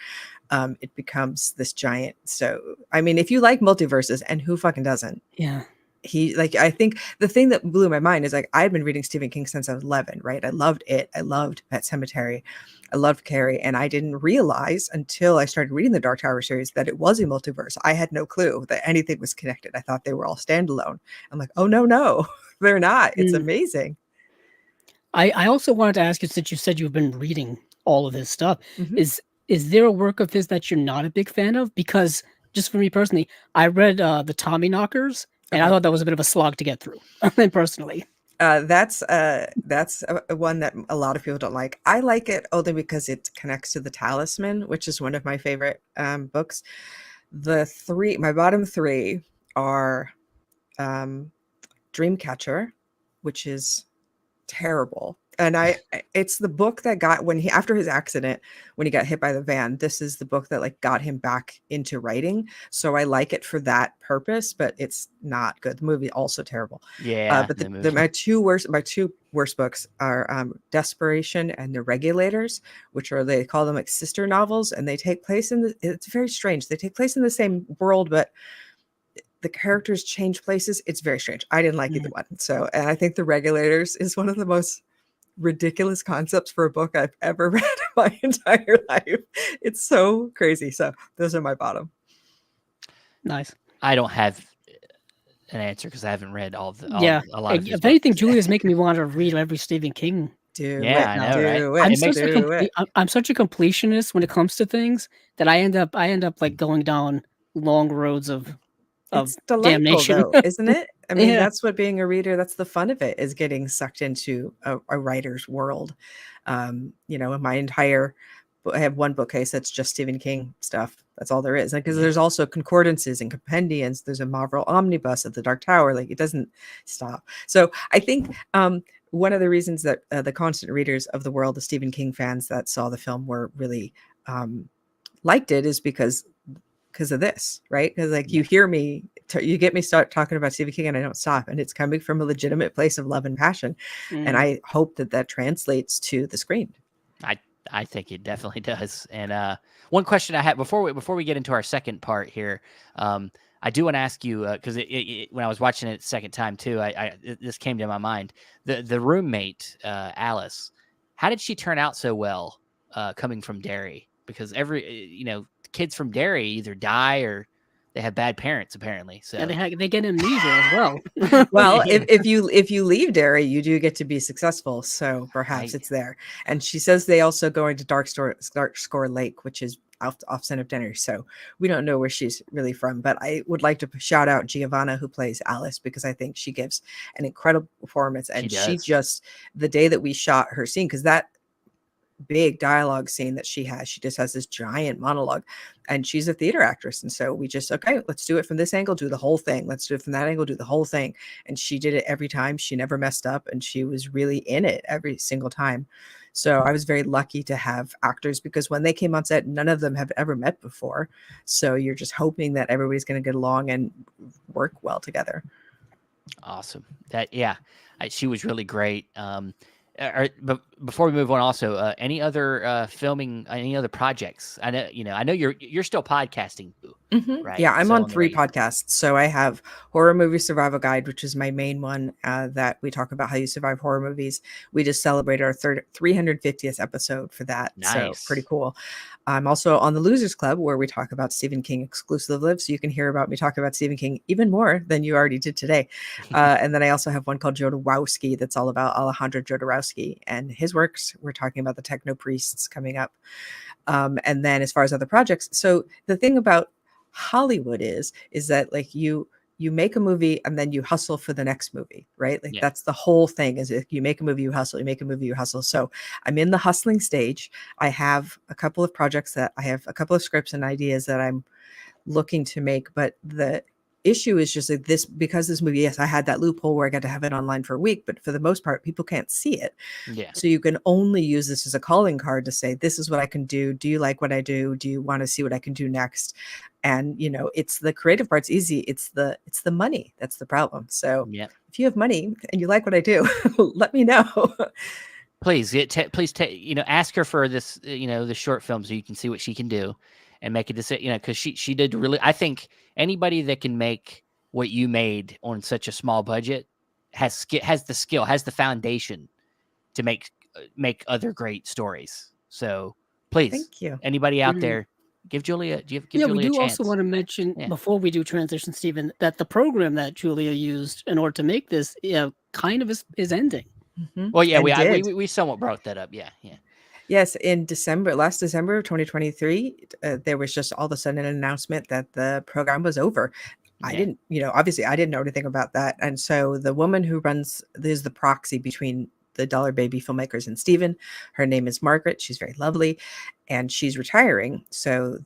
It becomes this giant. So, I mean, if you like multiverses, and who fucking doesn't? Yeah. I think the thing that blew my mind is, like, I'd been reading Stephen King since I was 11, right? I loved it. I loved Pet Sematary. I loved Carrie. And I didn't realize until I started reading the Dark Tower series that it was a multiverse. I had no clue that anything was connected. I thought they were all standalone. I'm like, oh, no, they're not. It's amazing. I also wanted to ask you, since you said you've been reading all of his stuff, Mhm. is there a work of his that you're not a big fan of? Because just for me personally, I read the Tommy Knockers, and I Okay. thought that was a bit of a slog to get through. Personally, That's a one that a lot of people don't like. I like it only because it connects to The Talisman, which is one of my favorite books. My bottom three are Dreamcatcher, which is terrible. And it's the book that got, after his accident, when he got hit by the van, this is the book that, like, got him back into writing. So I like it for that purpose, but it's not good. The movie also terrible. Yeah. But my two worst books are Desperation and The Regulators, which they call them like sister novels, and they take place it's very strange. They take place in the same world, but the characters change places. It's very strange. I didn't like either one. So, and I think The Regulators is one of the most ridiculous concepts for a book I've ever read in my entire life. It's so crazy. So those are my bottom. nice. I don't have an answer because I haven't read a lot of his If anything, books. Julia's making me want to read every Stephen King. Yeah, I know, right? Do I'm it. such Do it. I'm such a completionist when it comes to things that I end up like going down long roads of It's delightful, damnation. though, isn't it? I mean, Yeah. that's what being a reader, that's the fun of it, is getting sucked into a writer's world. In my entire, I have one bookcase that's just Stephen King stuff. That's all there is. Because there's also concordances and compendiums. There's a Marvel omnibus of the Dark Tower. Like, it doesn't stop. So I think one of the reasons that the constant readers of the world, the Stephen King fans that saw the film, were really liked it, is because of this, right? Because, like, you hear me, you get me start talking about Stephen King, and I don't stop, and it's coming from a legitimate place of love and passion. And I hope that translates to the screen. I think it definitely does. And one question I have before we get into our second part here, I do want to ask you because when I was watching it second time too, this came to my mind. The roommate Alice, how did she turn out so well coming from Derry? Because kids from Derry either die or they have bad parents apparently. So Yeah, they get amnesia as well. Well, if you leave Derry, you do get to be successful. So perhaps I it's there. And she says they also go into Dark Score Lake, which is off center of Denver. So we don't know where she's really from. But I would like to shout out Giovanna, who plays Alice, because I think she gives an incredible performance. And she just, the day that we shot her scene, because that big dialogue scene that she just has this giant monologue, and she's a theater actress, and so we just, okay, let's do it from this angle, do the whole thing, let's do it from that angle, do the whole thing. And she did it every time. She never messed up, and she was really in it every single time. So I was very lucky to have actors, because when they came on set, none of them have ever met before, so you're just hoping that everybody's going to get along and work well together. Awesome. She was really great. But before we move on, also, any other filming, any other projects? I know you're still podcasting, right? Yeah, I'm So on 3 podcasts. So I have Horror Movie Survival Guide, which is my main one, that we talk about how you survive horror movies. We just celebrated our 350th episode for that. Nice. So pretty cool. I'm also on the Losers Club, where we talk about Stephen King exclusively. So you can hear about me talk about Stephen King even more than you already did today. And then I also have one called Jodorowsky that's all about Alejandro Jodorowsky and his works. We're talking about the Techno Priests coming up. And then as far as other projects, so the thing about Hollywood is that like you make a movie and then you hustle for the next movie, right? Like that's the whole thing, is if you make a movie, you hustle, you make a movie, you hustle. So I'm in the hustling stage. I have a couple of projects that I have a couple of scripts and ideas that I'm looking to make, but the issue is just like this, because this movie, yes, I had that loophole where I got to have it online for a week, but for the most part, people can't see it. Yeah. So you can only use this as a calling card to say, this is what I can do. Do you like what I do? Do you want to see what I can do next? And it's the creative part's easy. It's the money that's the problem. So if you have money and you like what I do, let me know. Please ask her for this, the short film, so you can see what she can do and make a decision, because she did really. I think anybody that can make what you made on such a small budget has the skill, has the foundation to make other great stories. So please, thank you. Anybody out there, give Julia. Give Julia we do a chance. also want to mention before we do transition, Stephen, that the program that Julia used in order to make this, kind of is ending. Mm-hmm. Well, yeah, we somewhat brought that up. Yeah. Yes, in last December of 2023, there was just all of a sudden an announcement that the program was over. I didn't, obviously I didn't know anything about that. And so the woman who runs, there's the proxy between the Dollar Baby filmmakers and Stephen. Her name is Margaret. She's very lovely, and she's retiring. So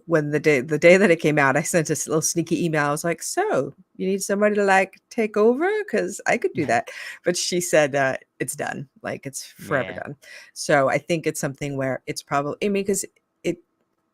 when the day that it came out, I sent a little sneaky email. I was like, so you need somebody to like take over? Because I could do that. But she said, it's done. Like it's forever done. So I think it's something where it's probably, because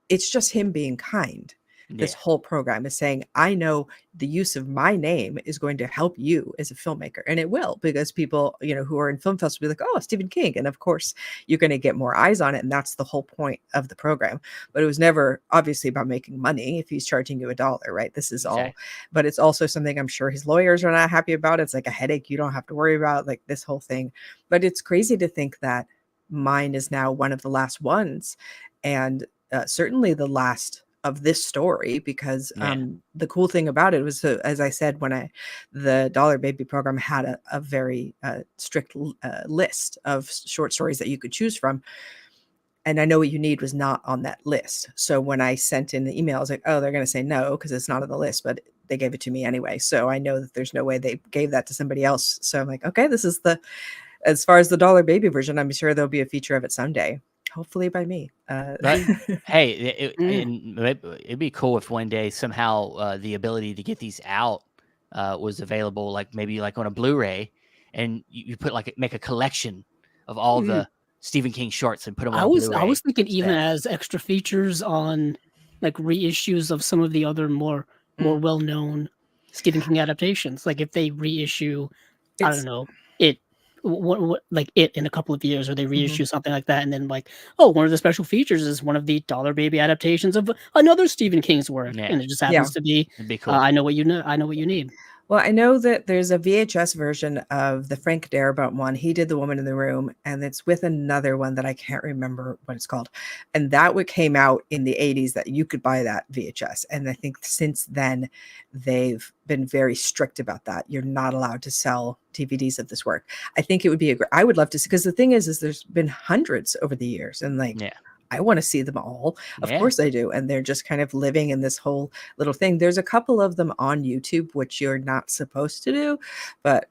it's just him being kind. This whole program is saying, I know the use of my name is going to help you as a filmmaker. And it will, because people, who are in film festivals will be like, oh, Stephen King. And of course, you're going to get more eyes on it. And that's the whole point of the program. But it was never obviously about making money if he's charging you $1, right? This is all, but it's also something I'm sure his lawyers are not happy about. It's like a headache you don't have to worry about, like this whole thing. But it's crazy to think that mine is now one of the last ones. And certainly the last of this story, because the cool thing about it was, as I said, when the Dollar Baby program had a very strict list of short stories that you could choose from, and I Know What You Need was not on that list. So when I sent in the email, I was like, oh, they're going to say no because it's not on the list, but they gave it to me anyway. So I know that there's no way they gave that to somebody else. So I'm like, okay, this is as far as the Dollar Baby version, I'm sure there'll be a feature of it someday. Hopefully by me. But hey, it'd be cool if one day somehow the ability to get these out was available, like maybe like on a Blu-ray, and you put make a collection of all the Stephen King shorts and put them on Blu-ray. I was thinking even as extra features on like reissues of some of the other more well-known Stephen King adaptations. Like if they reissue, I don't know, it what like it in a couple of years, or they Mhm. reissue something like that, and then like, oh, one of the special features is one of the Dollar Baby adaptations of another Stephen King's work, Yeah. and it just Yeah. happens to be It'd be cool. I know what you know, I know what you need. Well, I know that there's a VHS version of the Frank Darabont one. He did The Woman in the Room, and it's with another one that I can't remember what it's called. And that one came out in the 80s that you could buy that VHS. And I think since then, they've been very strict about that. You're not allowed to sell DVDs of this work. I think it would be I would love to see, because the thing is there's been hundreds over the years, and like, Yeah. I want to see them all. Of Yeah. course I do. And they're just kind of living in this whole little thing. There's a couple of them on YouTube, which you're not supposed to do, but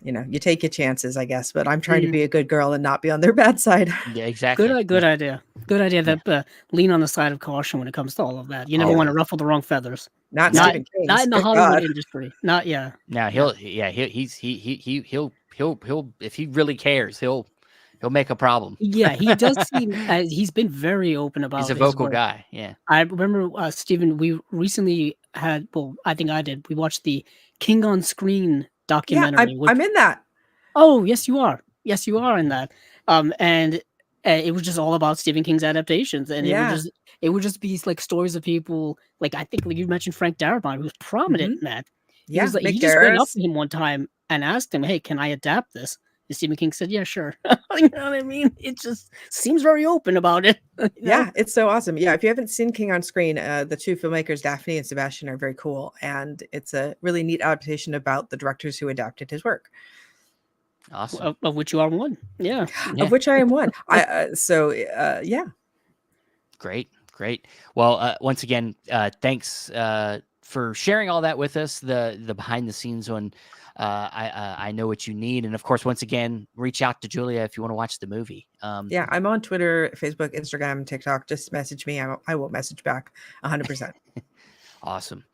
you know, you take your chances, I guess. But I'm trying to be a good girl and not be on their bad side. Yeah, exactly. Good idea. Good idea. That lean on the side of caution when it comes to all of that. You never want to ruffle the wrong feathers. Not Not Stephen King's. not in the thank Hollywood God. industry. Not Now he'll if he really cares, he'll make a problem. Yeah, he does seem he's been very open about He's a his vocal work. guy. Yeah. I remember Stephen, we recently had, well, I think I did. We watched the King on Screen Yeah, documentary. I'm in that. Oh, yes, you are. Yes, you are in that. And it was just all about Stephen King's adaptations, and Yeah. it would just be like stories of people. Like, I think, like you mentioned, Frank Darabont, who was prominent in that. He Yeah. was like, Mick he just went up Garris. to him one time and asked him, "Hey, can I adapt this?" And Stephen King said, "Yeah, sure." You know what I mean? It just seems very open about it. you know? Yeah, it's so awesome. Yeah, if you haven't seen King on Screen, the two filmmakers, Daphne and Sebastian, are very cool. And it's a really neat adaptation about the directors who adapted his work. Awesome. Of which you are one. Yeah. Yeah. Of which I am one. Yeah. Great. Well, once again, thanks for sharing all that with us. The behind the scenes on I know what you need, and of course, once again, reach out to Julia if you want to watch the movie. Yeah, I'm on Twitter, Facebook, Instagram, TikTok. Just message me. I will message back 100%. Awesome.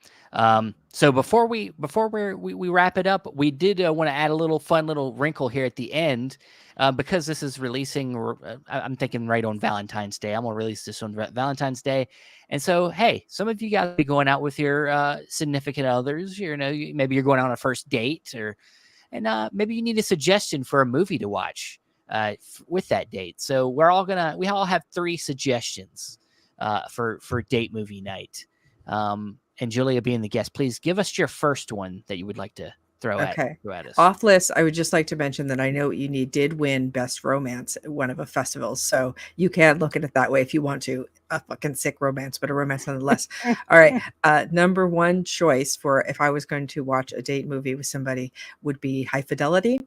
So before we wrap it up, we did want to add a little fun little wrinkle here at the end, because this is releasing. I'm thinking right on Valentine's Day. I'm gonna release this on Valentine's Day, and so hey, some of you guys be going out with your significant others. You know, maybe you're going on a first date, and maybe you need a suggestion for a movie to watch with that date. So we all have 3 suggestions for date movie night. And Julia being the guest, please give us your first one that you would like to throw at us. Off list, I would just like to mention that I Know What You Need did win Best Romance at one of the festivals. So you can look at it that way if you want to. A fucking sick romance, but a romance nonetheless. All right. Number 1 choice for if I was going to watch a date movie with somebody would be High Fidelity,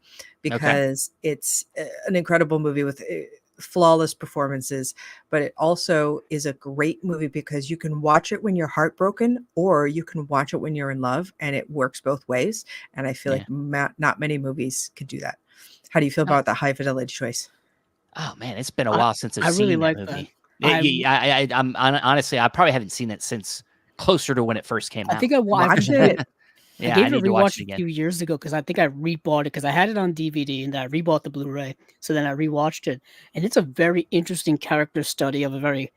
because it's an incredible movie with flawless performances, but it also is a great movie because you can watch it when you're heartbroken, or you can watch it when you're in love, and it works both ways. And I feel like not many movies could do that. How do you feel about the High Fidelity choice? Oh man, it's been a while since I've seen really that like movie. that. I'm honestly, I probably haven't seen it since closer to when it first came out. I think I Watch it. Yeah, I gave I it a need to watch rewatch it a again. few years ago because I think I rebought it because I had it on DVD and I rebought the Blu-ray. So then I rewatched it, and it's a very interesting character study of a very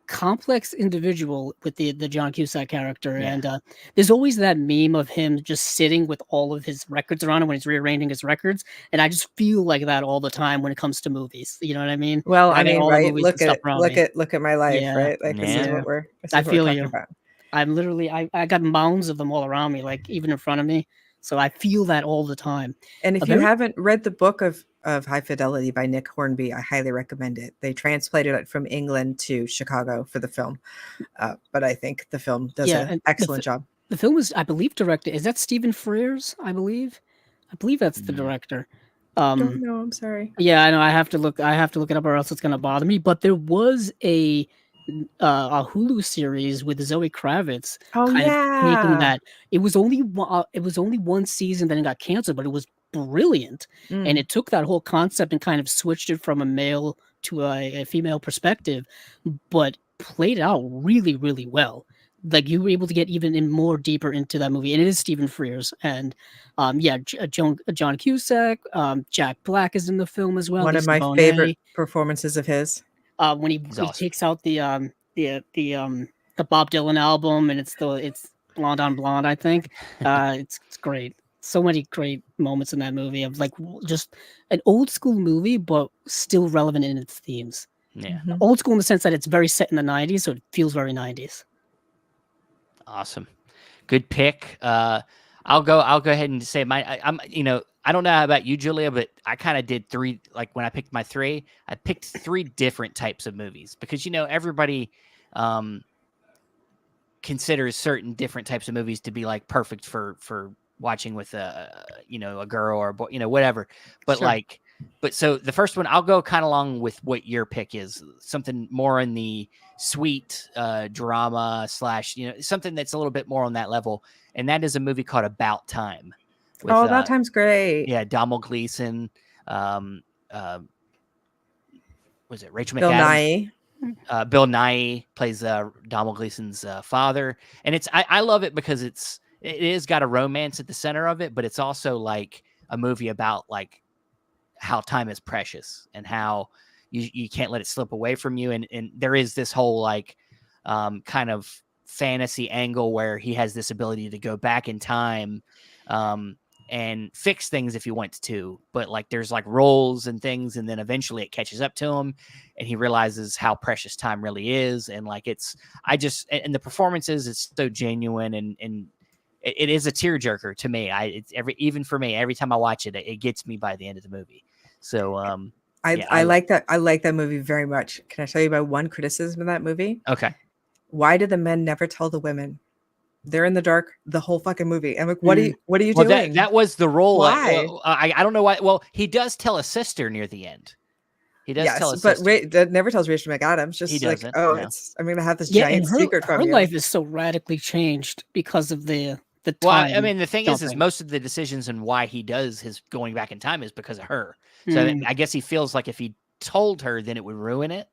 complex individual with the John Cusack character. Yeah. And there's always that meme of him just sitting with all of his records around him when he's rearranging his records, and I just feel like that all the time when it comes to movies. You know what I mean? Well, Like, I got mean, all the right? movies and stuff around me. Look at my life, Yeah. right? Like this is Yeah. what we're feel talking you. about. I'm literally I got mounds of them all around me, like even in front of me. So I feel that all the time. And if you haven't read the book of High Fidelity by Nick Hornby, I highly recommend it. They translated it from England to Chicago for the film, but I think the film does an excellent job. The film is, I believe, directed. Is that Stephen Frears? I believe that's the director. Don't know. I'm sorry. Yeah, I know. I have to look it up, or else it's gonna bother me. But there was a Hulu series with Zoe Kravitz Oh kind of taking yeah. that. It was only one season, then it got canceled, but it was brilliant. And it took that whole concept and kind of switched it from a male to a female perspective, but played it out really, really well. Like you were able to get even more deeper into that movie, and it is Stephen Frears, and John Cusack, Jack Black is in the film as well. One of Lisa my Bonet. favorite performances of his. When he takes out the Bob Dylan album, and it's Blonde on Blonde, I think. It's great. So many great moments in that movie of like just an old school movie, but still relevant in its themes. Yeah. Mhm. Old school in the sense that it's very set in the 90s, so it feels very 90s. Awesome. Good pick. I'll go ahead and say I'm I don't know about you, Julia, but I kind of did three. Like when I picked my three, I picked three different types of movies because everybody considers certain different types of movies to be like perfect for watching with a girl or a boy, whatever. But Sure. so the first one, I'll go kind of along with what your pick is, something more in the sweet drama / something that's a little bit more on that level, and that is a movie called About Time with Oh, that time's great. Donald Gleason, um was it Rachel Bill McAdams? Nye. Bill Nye plays Donald Gleason's father, and I love it because it is got a romance at the center of it, but it's also like a movie about like how time is precious and how you can't let it slip away from you, and there is this whole like kind of fantasy angle where he has this ability to go back in time and fix things if he wants to, but like there's like roles and things, and then eventually it catches up to him and he realizes how precious time really is. And like and the performances, it's so genuine, and it is a tearjerker to me. Even for me, every time I watch it, it gets me by the end of the movie. So I like that. I like that movie very much. Can I tell you about one criticism of that movie? Okay. Why do the men never tell the women? They're in the dark the whole fucking movie. I'm like, what are you Well, doing? that was the role. Why? I don't know why. Well, he does tell a sister near the end. He does tell a but sister. that never tells Rachel McAdams. Just He like, doesn't, oh, no. I'm gonna have this Yeah, giant and secret her from you. life is so radically changed because of the time. Well, I mean, the thing is jumping. most of the decisions and why he does his going back in time is because of her. So I guess he feels like if he told her, then it would ruin it.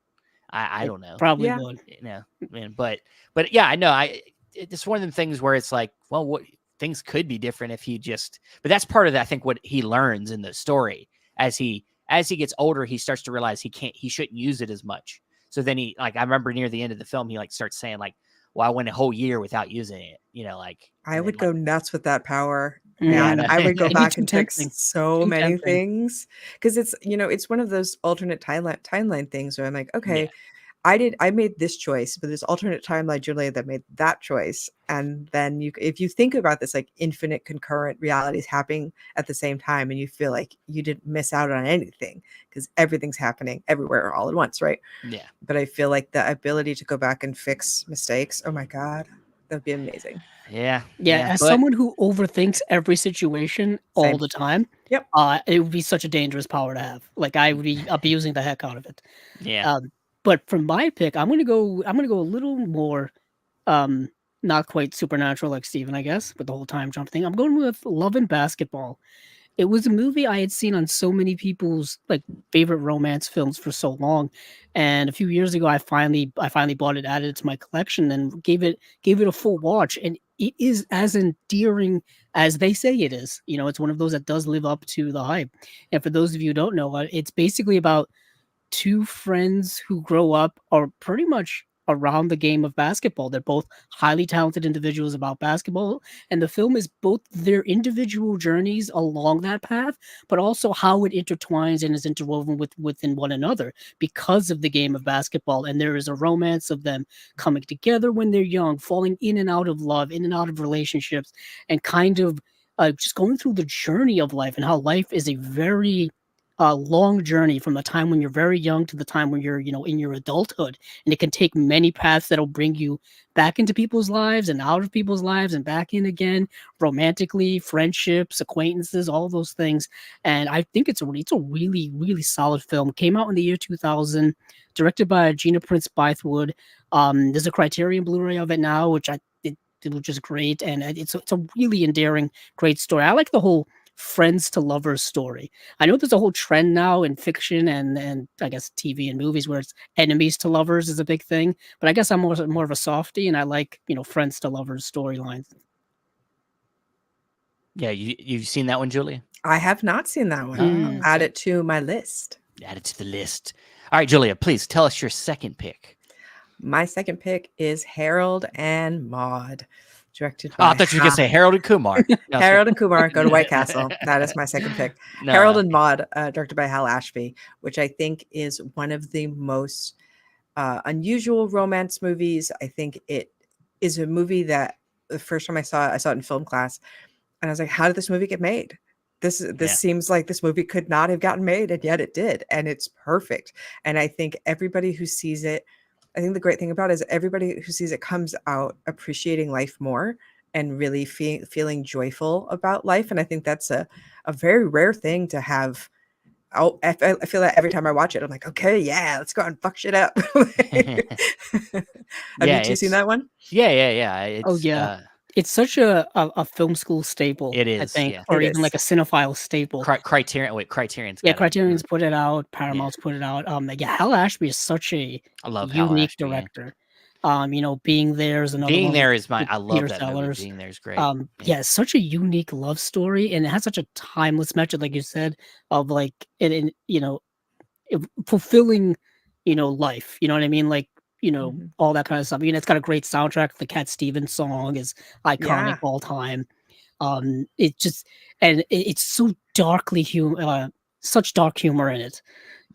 I don't know. Probably Yeah. would. But yeah, I know. It's one of them things where it's like, well, what things could be different if he just. But that's part of I think what he learns in the story as he gets older, he starts to realize he shouldn't use it as much. So then I remember near the end of the film, he like starts saying like, well, I went a whole year without using it. I would go nuts with that power. Yeah, Man, I would go It'd be back too and tempting. fix so Too many tempting. things because it's one of those alternate timeline things where I'm like, okay, Yeah. I made this choice, but there's alternate timeline Julia that made that choice. And then if you think about this, like infinite concurrent realities happening at the same time, and you feel like you didn't miss out on anything because everything's happening everywhere all at once, right? Yeah. But I feel like the ability to go back and fix mistakes, oh my God, that'd be amazing. Yeah. As but someone who overthinks every situation all Same. the time, Yep. It would be such a dangerous power to have. Like I would be abusing the heck out of it. yeah. But for my pick, I'm gonna go a little more not quite supernatural like Steven, I guess, with the whole time jump thing. I'm going with Love and Basketball. It was a movie I had seen on so many people's like favorite romance films for so long, and a few years ago, I finally bought it, added it to my collection, and gave it a full watch. And it is as endearing as they say it is. It's one of those that does live up to the hype. And for those of you who don't know, it's basically about two friends who grow up are pretty much around the game of basketball. They're both highly talented individuals about basketball, and the film is both their individual journeys along that path, but also how it intertwines and is interwoven within one another because of the game of basketball. And there is a romance of them coming together when they're young, falling in and out of love, in and out of relationships, and kind of just going through the journey of life and how life is a very long journey from the time when you're very young to the time when you're, in your adulthood. And it can take many paths that'll bring you back into people's lives and out of people's lives and back in again, romantically, friendships, acquaintances, all those things. And I think it's a really, really solid film. Came out in the year 2000, directed by Gina Prince Bythewood. There's a Criterion Blu-ray of it now, which which is great. And it's a really endearing, great story. I like the whole friends to lovers story. I know there's a whole trend now in fiction and I guess TV and movies where it's enemies to lovers is a big thing, but I guess I'm more of a softie and I like, friends to lovers storylines. Yeah, you've seen that one, Julia? I have not seen that one. Add it to my list. Add it to the list. All right, Julia, please tell us your second pick. My second pick is Harold and Maude. directed Oh, I by thought you were gonna say Harold and Kumar. No, Harold and Kumar. Go to White Castle. That is my second pick. no, Harold no. and Maude, directed by Hal Ashby, which I think is one of the most unusual romance movies. I think it is a movie that the first time I saw it in film class, and I was like, "How did this movie get made? This Yeah. seems like this movie could not have gotten made, and yet it did, and it's perfect." And I think everybody who sees it, I think the great thing about it is everybody who sees it comes out appreciating life more and really feeling joyful about life. And I think that's a very rare thing to have. I feel that every time I watch it, I'm like, okay, yeah, let's go out and fuck shit up. Have you Yeah, two seen that one? yeah. Oh It's yeah, it's such a film school staple, it I is, think, yeah. or It even like is. a cinephile staple. Criterion. Wait, Criterion's Yeah, got it. Criterion's put it out, Paramount's put it out. Yeah, Hal Ashby is such a I love Hal unique Ashby. Yeah. director. Being There is another Being one with, There is with I love Peter that movie. Sellers. Being There is great. Yeah. Yeah, it's such a unique love story, and it has such a timeless message, like you said, of like fulfilling, life. You know what I mean? Like, Mhm. all that kind of stuff. It's got a great soundtrack. The Cat Stevens song is iconic Yeah. all time. It just and it's so darkly such dark humor in it.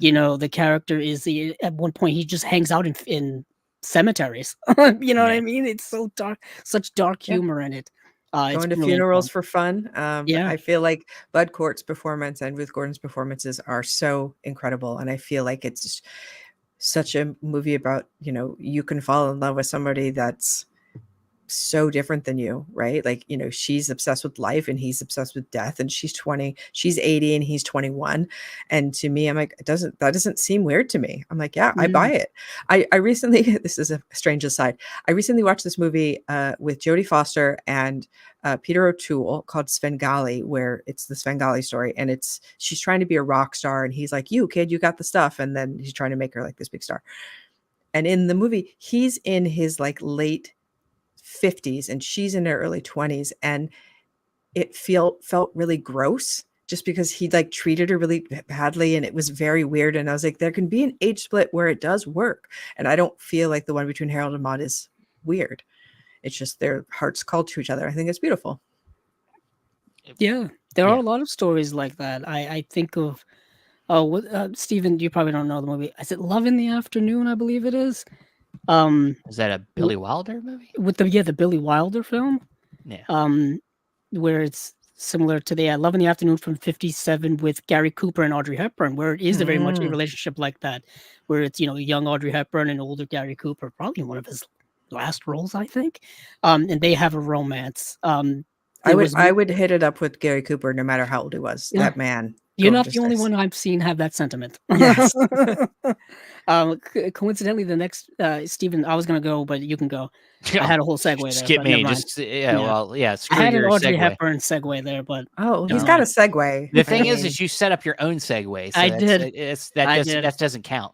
The character is at one point he just hangs out in cemeteries. You know what Yeah. I mean? It's so dark, such dark Yep. humor in it. It's Going to brilliant funerals film. for fun. Yeah. I feel like Bud Cort's performance and Ruth Gordon's performances are so incredible, and I feel like it's such a movie about, you can fall in love with somebody that's so different than you, right? Like, she's obsessed with life and he's obsessed with death, and she's 80 and he's 21. And to me, I'm like, that doesn't seem weird to me. I'm like, yeah, I buy Mm. it. I recently, this is a strange aside. I recently watched this movie with Jodie Foster and Peter O'Toole called Svengali, where it's the Svengali story. And she's trying to be a rock star. And he's like, you kid, you got the stuff. And then he's trying to make her like this big star. And in the movie, he's in his like late 50s and she's in her early 20s, and it felt really gross just because he like treated her really badly, and it was very weird. And I was like, there can be an age split where it does work, and I don't feel like the one between Harold and Maude is weird. It's just their hearts called to each other. I think it's beautiful. Yeah, there are Yeah. a lot of stories like that. I think of Stephen, you probably don't know the movie. Is it Love in the Afternoon? I believe it is. Is that a Billy Wilder movie? With the Billy Wilder film. Yeah. Where it's similar to the Love in the Afternoon from '57 with Gary Cooper and Audrey Hepburn, where it is very much a relationship like that, where it's young Audrey Hepburn and older Gary Cooper, probably one of his last roles, I think. And they have a romance. I would hit it up with Gary Cooper no matter how old he was. Yeah. That man. You're not the gorgeous only face. one I've seen have that sentiment. Yes. Coincidentally, the next Stephen, I was gonna go, but you can go. I had a whole segue there. Skip but never me. mind. Just Yeah. well, yeah. I Screw had an your Audrey segue. Hepburn segue there, but Oh, he's No. got a segue. The I thing mean, is you set up your own segue. So I that's- did. I doesn't did. that doesn't count.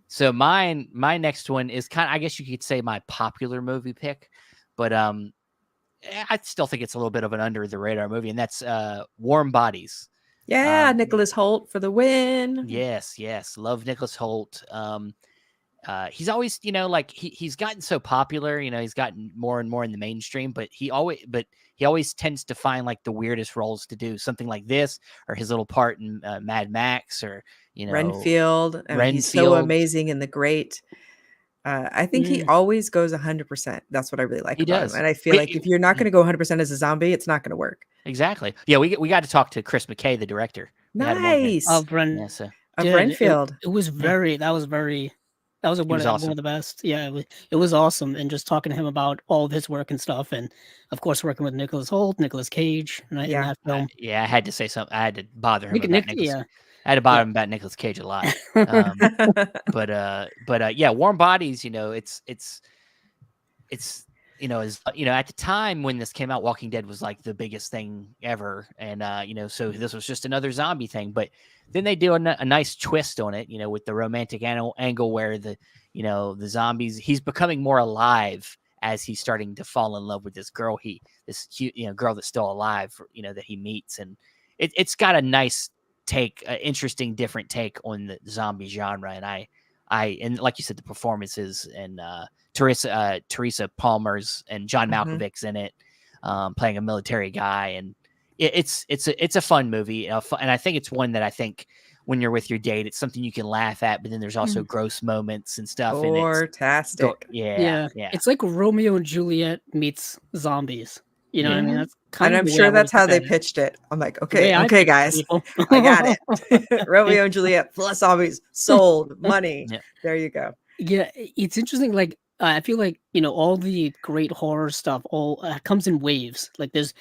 So my next one is kind of, I guess you could say, my popular movie pick, but I still think it's a little bit of an under the radar movie, and that's Warm Bodies. yeah, Nicholas Holt for the win. Yes, love Nicholas Holt. He's always, like he's gotten so popular, he's gotten more and more in the mainstream, but he always tends to find like the weirdest roles to do, something like this, or his little part in Mad Max, or Renfield. I mean, he's so Renfield. amazing in The Great. I think he Mm. always goes 100%. That's what I really like He about does. him. And I feel like if you're not going to go 100% as a zombie, it's not going to work. Exactly. Yeah, we got to talk to Chris McKay, the director. We had him on here. Nice. Of Ren, Yeah, so Of Dude, Renfield. It was very. That was very. That was one awesome. of the best. Yeah, it was awesome, and just talking to him about all of his work and stuff, and of course working with Nicholas Holt, Nicolas Cage, in Yeah. that film. I had to say something. I had to bother him Nick, about Nick, Nicholas. yeah. I had to bother him about Nicolas Cage a lot. But yeah, Warm Bodies, it's at the time when this came out, Walking Dead was like the biggest thing ever, and so this was just another zombie thing. But then they do a nice twist on it, with the romantic angle where the zombies, he's becoming more alive as he's starting to fall in love with this girl, girl that's still alive, that he meets, and it's got a nice take, interesting, different take on the zombie genre, and I and like you said, the performances and Teresa Palmer's and John Mhm. Malkovich's in it, playing a military guy, and it's a fun movie, and I think it's one that I think when you're with your date, it's something you can laugh at, but then there's also gross moments and stuff, and it's Fantastic. yeah. It's like Romeo and Juliet meets zombies. You know what I mean? Mhm. That's kind And of I'm the way I sure always that's how look they at it. pitched it. I'm like, The way I okay, pitch guys, people. I got it. Romeo and Juliet plus zombies sold money. Yeah. There you go. Yeah, it's interesting. Like I feel like all the great horror stuff all comes in waves. There's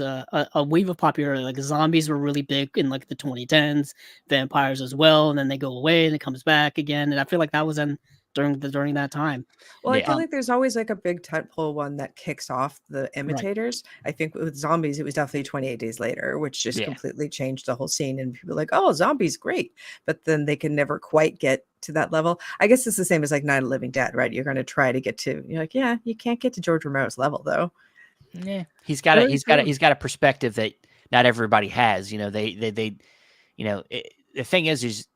a wave of popularity. Like zombies were really big in like the 2010s, vampires as well, and then they go away and it comes back again. And I feel like that was in during that time. Well, I Yeah. feel like there's always like a big tentpole one that kicks off the Right. imitators. I think with zombies, it was definitely 28 Days Later, which just Yeah. completely changed the whole scene. And people are like, oh, zombies, great. But then they can never quite get to that level. I guess it's the same as like Night of the Living Dead, right? You're going to try to get to, you're like, yeah, you can't get to George Romero's level though. Yeah, he's got Really true. he's got a perspective that not everybody has. You know, they the thing is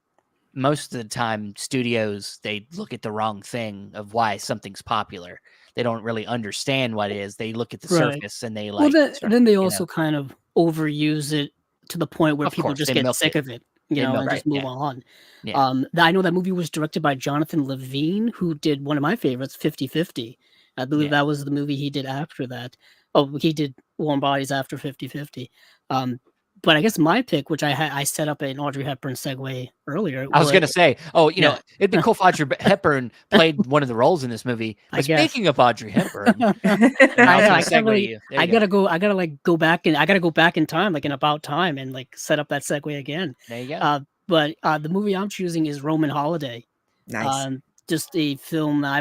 most of the time studios, they look at the wrong thing of why something's popular. They don't really understand what it is. They look at the Right. surface and they Well, like then they also kind of overuse it to the point where of people course just they get milk sick it. of it, They milk and it. just move Yeah. on. Yeah. I know that movie was directed by Jonathan Levine, who did one of my favorites, 50-50. I believe Yeah. that was the movie he did after that. Oh, he did Warm Bodies after 50-50. But I guess my pick, which I set up an Audrey Hepburn segue earlier, I was gonna say, Yeah. it'd be cool if Audrey Hepburn played one of the roles in this movie. I But guess. speaking of Audrey Hepburn, and I I was know. gonna I can't segue really. you. There I you go. gotta like go back and I gotta go back in time, like in About Time, and like set up that segue again. There you go. But the movie I'm choosing is Roman Holiday. Nice. Just a film that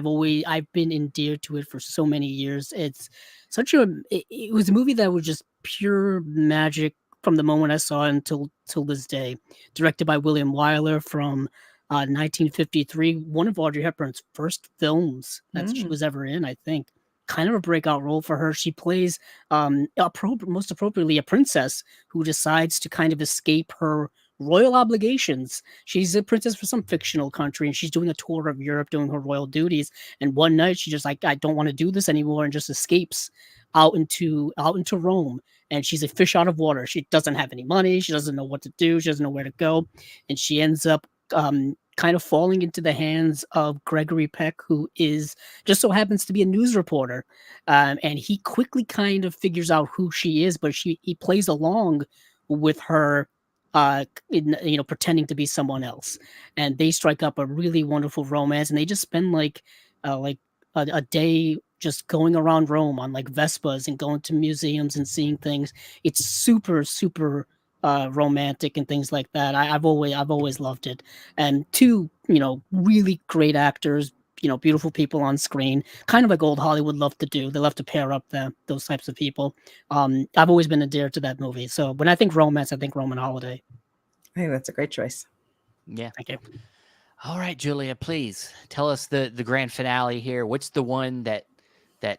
I've been endeared to it for so many years. It's it was a movie that was just pure magic from the moment I saw it until till this day. Directed by William Wyler from 1953, one of Audrey Hepburn's first films that she was ever in, I think. Kind of a breakout role for her. She plays most appropriately a princess who decides to kind of escape her royal obligations. She's a princess for some fictional country and she's doing a tour of Europe doing her royal duties. And one night she just like, I don't want to do this anymore, and just escapes out into Rome. And she's a fish out of water. She doesn't have any money. She doesn't know what to do. She doesn't know where to go. And she ends up kind of falling into the hands of Gregory Peck, who is just so happens to be a news reporter. And he quickly kind of figures out who she is, but he plays along with her pretending to be someone else, and they strike up a really wonderful romance, and they just spend like a day just going around Rome on like Vespas and going to museums and seeing things. It's super romantic and things like that. I've always loved it, and two really great actors, beautiful people on screen, kind of like old Hollywood loved to do. They love to pair up those types of people. I've always been endeared to that movie. So when I think romance, I think Roman Holiday. I think that's a great choice. Yeah. Thank you. All right, Julia, please tell us the grand finale here. What's the one that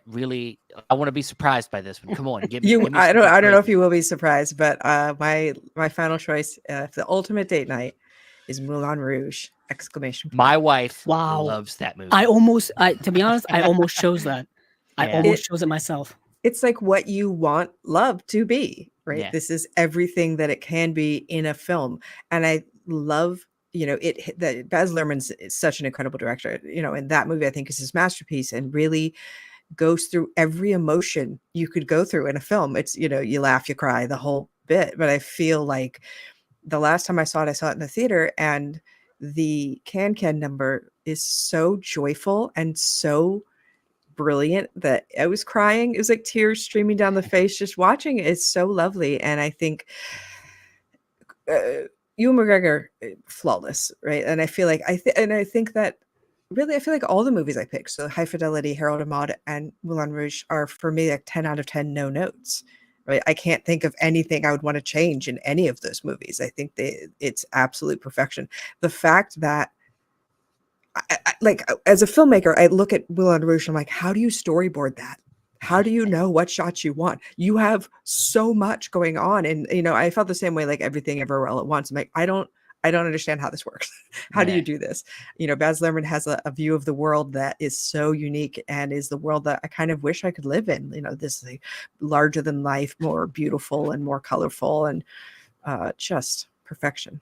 really I want to be surprised by this one? Come on, give me. You, give me I don't something know if crazy. you will be surprised, but my final choice for the ultimate date night is Moulin Rouge! Exclamation point. My wife Wow. loves that movie. To be honest, I almost chose that. I Yeah. almost chose it myself. It's like what you want love to be, right? Yeah. This is everything that it can be in a film. And I love, that Baz Luhrmann's is such an incredible director, and that movie I think is his masterpiece and really goes through every emotion you could go through in a film. It's, you laugh, you cry, the whole bit. But I feel like the last time I saw it in the theater, and the can number is so joyful and so brilliant that I was crying. It was like tears streaming down the face just watching it. It's so lovely. And I think Ewan McGregor, flawless, right? And I feel like I think that really, I feel like all the movies I picked, so High Fidelity, Harold and Maude, and Moulin Rouge, are for me like 10 out of 10 no notes, right? I can't think of anything I would want to change in any of those movies. I think it's absolute perfection. The fact that I, like as a filmmaker, I look at Moulin Rouge, I'm like, how do you storyboard that? How do you know what shots you want? You have so much going on. And, I felt the same way, like Everything Everywhere All at Once. I'm like, I don't I don't understand how this works. How do Yeah. you do this? You know, Baz Luhrmann has a view of the world that is so unique and is the world that I kind of wish I could live in. You know, this like, larger than life, more beautiful and more colorful, and just perfection.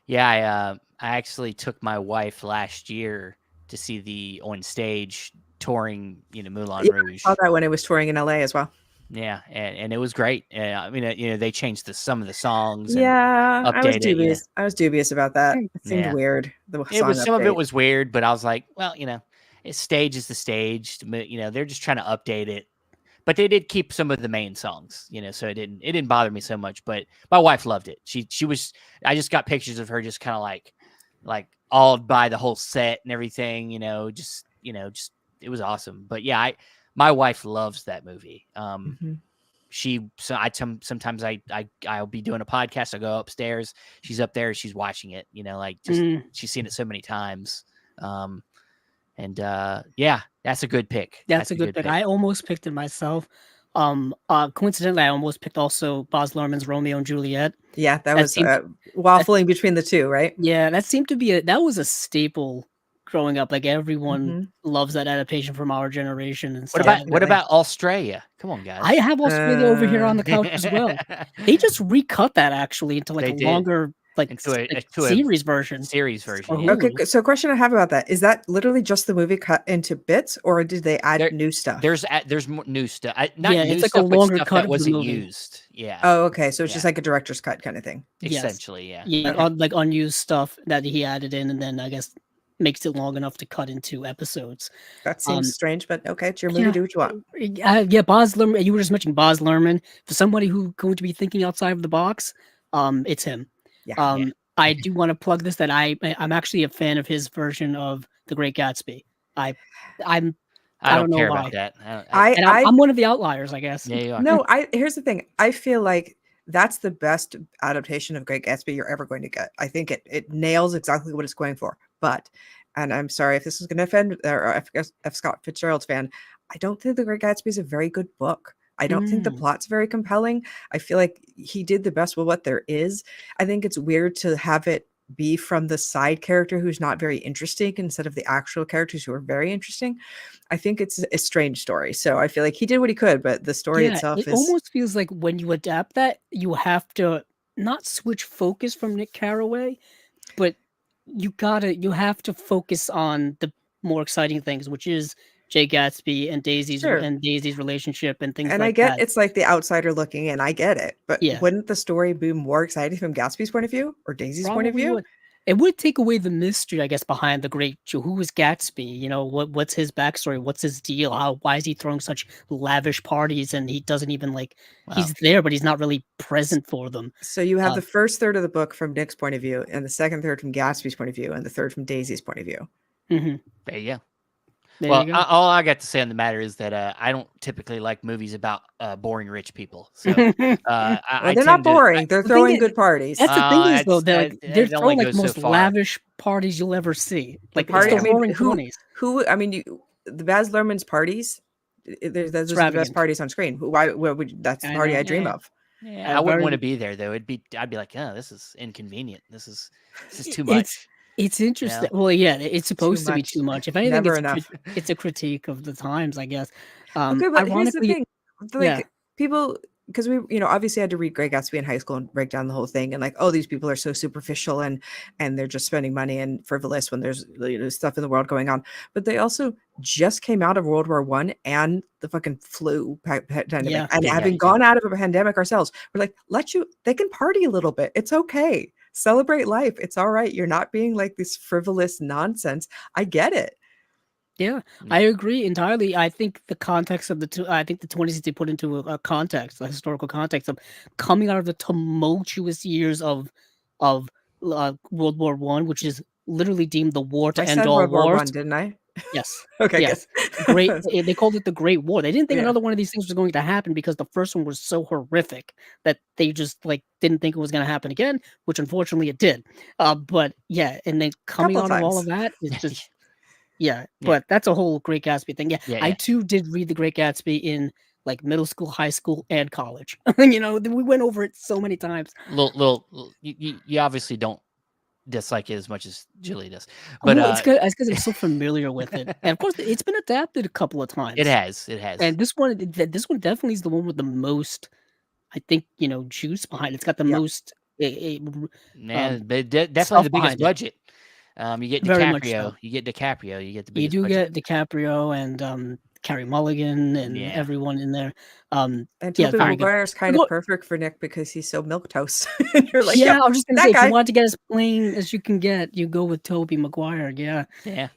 Yeah, I actually took my wife last year to see the on stage touring, Moulin Yeah, Rouge. I saw that when it was touring in LA as well. Yeah, and it was great. I mean, they changed some of the songs and Yeah, I was updated it. dubious. I was dubious about that. It seemed Yeah. weird. The It song was some of it update. was weird, but I was like, well, stage is the stage. They're just trying to update it, but they did keep some of the main songs. So it didn't bother me so much. But my wife loved it. She was. I just got pictures of her just kind of like awed by the whole set and everything. Just it was awesome. But yeah, my wife loves that movie. Mhm. Sometimes I'll be doing a podcast. I'll go upstairs. She's up there. She's watching it. She's seen it so many times. Yeah, that's a good pick. That's a good pick. I almost picked it myself. Coincidentally, I almost picked also Baz Luhrmann's Romeo and Juliet. Yeah, that That was seemed waffling between the two, right? Yeah, that seemed to be that was a staple growing up. Like everyone Mhm. loves that adaptation from our generation and What stuff. about Definitely. Australia? Come on, guys. I have Australia over here on the couch as well. They just recut that actually into like They a did. longer Into a series version. series version. Or Yeah. Okay, Hulu. so question I have about that, is that literally just the movie cut into bits, or did they add new stuff? There's more new stuff. Not Yeah, new it's like a stuff, but longer stuff cut that of the wasn't movie. used. Yeah. Oh, okay, so it's just Yeah. like a director's cut kind of thing. Yes. Essentially, yeah. Yeah, Okay. like unused stuff that he added in, and then I guess makes it long enough to cut into episodes. That seems strange, but okay, it's your movie. Yeah, Do what you want. yeah, Baz Luhrmann. You were just mentioning Baz Luhrmann. For somebody who's going to be thinking outside of the box, it's him. Yeah. I do want to plug this that I'm actually a fan of his version of The Great Gatsby. I I don't don't know care why. about that. And I'm one of the outliers, I guess. Yeah, you are. No, here's the thing. I feel like that's the best adaptation of Great Gatsby you're ever going to get. I think it nails exactly what it's going for. But, and I'm sorry if this is going to offend or F. Scott Fitzgerald's fan, I don't think The Great Gatsby is a very good book. I don't think the plot's very compelling. I feel like he did the best with what there is. I think it's weird to have it be from the side character who's not very interesting instead of the actual characters who are very interesting. I think it's a strange story. So I feel like he did what he could, but the story itself it is almost feels like when you adapt that, you have to not switch focus from Nick Carraway, but you have to focus on the more exciting things, which is Jay Gatsby and Daisy's sure. relationship and things And like I get that. it's like the outsider looking in. I get it. But Yeah. wouldn't the story be more exciting from Gatsby's point of view or Daisy's point of Probably view? would. It would take away the mystery, I guess, behind the great Joe. Who is Gatsby? You know, what's his backstory? What's his deal? Why is he throwing such lavish parties and he doesn't even he's there, but he's not really present for them. So you have the first third of the book from Nick's point of view, and the second third from Gatsby's point of view, and the third from Daisy's point of view. Mm-hmm. There you go. There Well, you go. all I got to say on the matter is that I don't typically like movies about boring rich people. So Well, they're not boring. They're throwing good parties. That's the thing is though, that's- they're it only throwing like goes the so most far. lavish parties you'll ever see. Like party, it's the roaring who 20s. I mean, the Baz Luhrmann's parties. Those are the best Extravagant. parties on screen. Why would that's the I party know. I dream Yeah. of? Yeah, I wouldn't want to be there though. I'd be like, oh, this is inconvenient. This is too much. It's interesting. Yeah. Well, yeah, it's supposed to be much. too much. If anything, Never enough. It's a critique of the times, I guess. Okay, but here's the Ironically, thing. Like yeah. people, because we, obviously had to read Great Gatsby in high school and break down the whole thing, and like, oh, these people are so superficial and they're just spending money and frivolous when there's stuff in the world going on. But they also just came out of World War I and the fucking flu pandemic, Yeah. and having gone out of a pandemic ourselves, we're like, they can party a little bit. It's okay. Celebrate life. It's all right. You're not being like this frivolous nonsense. I get it. Yeah, I agree entirely. I think the context of I think the 20s they put into a context, a historical context of coming out of the tumultuous years of World War I, which is literally deemed the war to I end said all World War wars. I, didn't I? Yes. Okay. Yes. Good. They called it the Great War. They didn't think Yeah. another one of these things was going to happen because the first one was so horrific that they just didn't think it was going to happen again, which unfortunately it did. But yeah, and then coming out of all of that is just yeah. But that's a whole Great Gatsby thing. Yeah, I too did read the Great Gatsby in like middle school, high school, and college. We went over it so many times. You obviously don't dislike it as much as Julie does. But But well, it's because I'm so familiar with it, and of course, it's been adapted a couple of it times. has, And this one definitely is the one with the most, I think, juice behind it. It's got the Yeah. most man, but definitely stuff the biggest behind it. budget. You get Very much so. DiCaprio. You get DiCaprio. You get the You biggest do budget. get DiCaprio and Carey Mulligan and Yeah. everyone in there. And Yeah, Tobey very good. Maguire is kind of Well, perfect for Nick because he's so milquetoast. And you're like, yeah, yep, I was just gonna say, that if you guy. want to get as plain as you can get, you go with Tobey Maguire. Yeah. Yeah.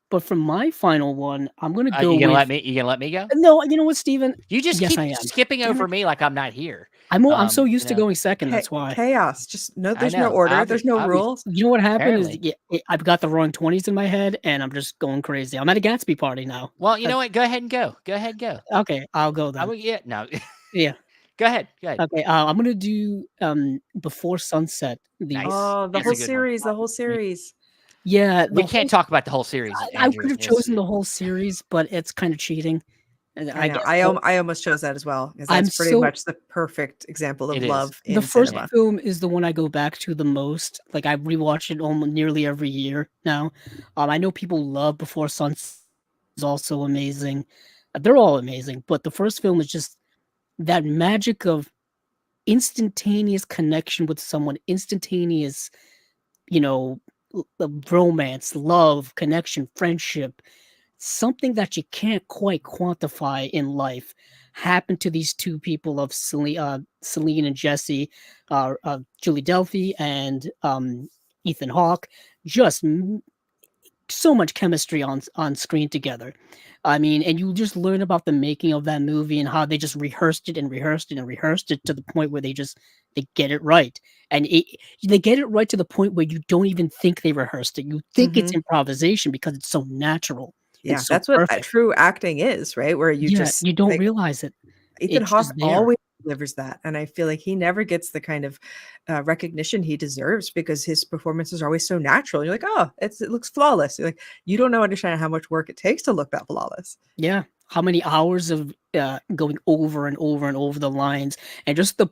But for my final one, I'm gonna go You gonna with. let me? You gonna let me go? No, you know what, Steven? You just Yes, keep I am. skipping Damn over it. me like I'm not here. I'm so used You to know, going second. That's why. Chaos. Just no, I there's no know. order. There's no Obvious. rules. You know what happened is Apparently. I've got the wrong 20s in my head, and I'm just going crazy. I'm at a Gatsby party now. Well, you know what? Go ahead and go. Go ahead, go. Okay, I'll go I then. would. Yeah. No. Yeah. Go ahead. Go ahead. Okay. I'm gonna do Before Sunset. Nice. Oh, the That's whole a good one. series. The whole series. Yeah. We can't talk about the whole series. I Andrew. could have chosen the whole series, but it's kind of cheating. And I know. guess I almost chose that as well because I'm that's pretty so much the perfect example of It is. love the in first cinema. film is the one I go back to the most. Like I rewatch it almost nearly every year now. I know people love Before Sunset is also amazing. They're all amazing, but the first film is just that magic of instantaneous connection with someone, instantaneous, romance, love, connection, friendship, something that you can't quite quantify in life happened to these two people of Celine and Jesse, Julie Delphi and Ethan Hawke. Just so much chemistry on screen together. I mean, and you just learn about the making of that movie and how they just rehearsed it and rehearsed it and rehearsed it to the point where they get it right. And they get it right to the point where you don't even think they rehearsed it. You think it's improvisation because it's so natural and Yeah, so that's what perfect. true acting is, right? Where you just you don't like, realize it. Ethan It's Hawke just there. always delivers that, and I feel like he never gets the kind of recognition he deserves because his performances are always so natural. You're like, oh, it looks flawless. You're like, you don't understand how much work it takes to look that flawless. Yeah, how many hours of going over and over and over the lines, and just the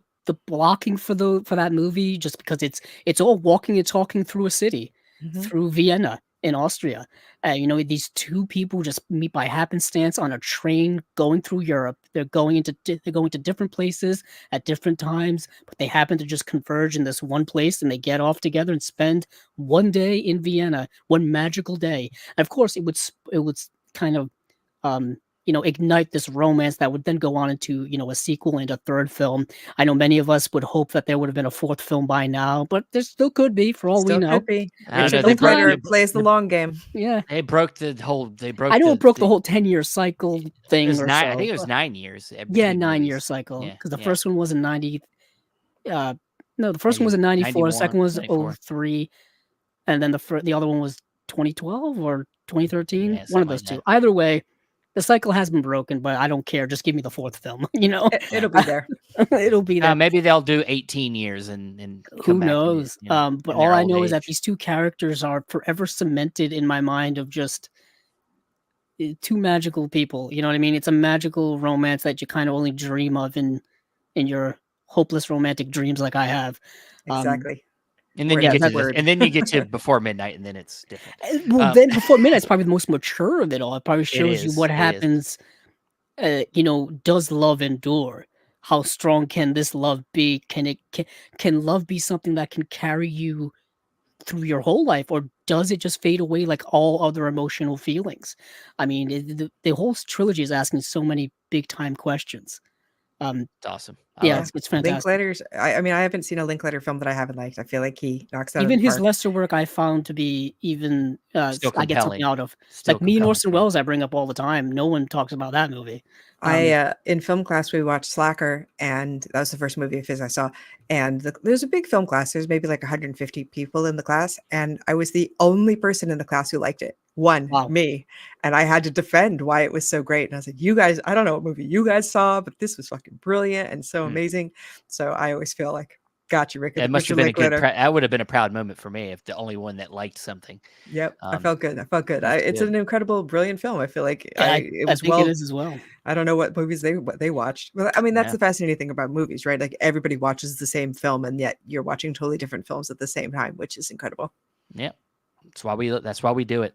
blocking for that movie, just because it's all walking and talking through a city, through Vienna in Austria. These two people just meet by happenstance on a train going through Europe. They're going to different places at different times, but they happen to just converge in this one place, and they get off together and spend one day in Vienna, one magical day. And of course, it would kind of ignite this romance that would then go on into, a sequel and a third film. I know many of us would hope that there would have been a fourth film by now, but there still could be, for all we Still know. could be. I don't know. Richard They broke Linklater it. plays the long game. Yeah. They broke the whole. They broke. I know it broke the whole 10-year cycle thing It was or nine. so. I think it was 9 years. Yeah, between 9-year movies. cycle. Yeah, Because the yeah. first one was in 90. No, the first one was in 94. The 91, second was 94. 03, and then the other one was 2012 or 2013. Yeah, One of something those like two. that. Either way, the cycle has been broken, but I don't care. Just give me the fourth film. It'll be there. It'll be there. Maybe they'll do 18 years and Who come back knows? and, But in their all I old know is that age. these two characters are forever cemented in my mind of just two magical people. You know what I mean? It's a magical romance that you kind of only dream of in your hopeless romantic dreams, like I have. Exactly. And then Word you is get to word. and then you get to Before Midnight, and then it's different. Well, then Before Midnight's probably the most mature of it all. It probably shows you is, what it is. happens. Does love endure? How strong can this love be? Can love be something that can carry you through your whole life, or does it just fade away like all other emotional feelings? I mean, the whole trilogy is asking so many big time questions. It's awesome. Yeah, it's fantastic. Linklater's. I mean, I haven't seen a Linklater film that I haven't liked. I feel like he knocks out Even of the his park. lesser work I found to be even Still I get something compelling. out of. Still Like me and compelling Orson to me. Welles, I bring up all the time. No one talks about that movie. In film class we watched Slacker, and that was the first movie of his I saw. And there's a big film class. There's maybe like 150 people in the class, and I was the only person in the class who liked it. Me, and I had to defend why it was so great. And I was like, "You guys, I don't know what movie you guys saw, but this was fucking brilliant and so amazing." So I always feel like, got you, Rick. It must have been a good. That would have been a proud moment for me if the only one that liked something. Yep, I felt good. It's good. an incredible, brilliant film. I feel like I think it is as well. I don't know what movies they watched. Well, I mean, that's the fascinating thing about movies, right? Like everybody watches the same film, and yet you're watching totally different films at the same time, which is incredible. Yeah. That's why we do it.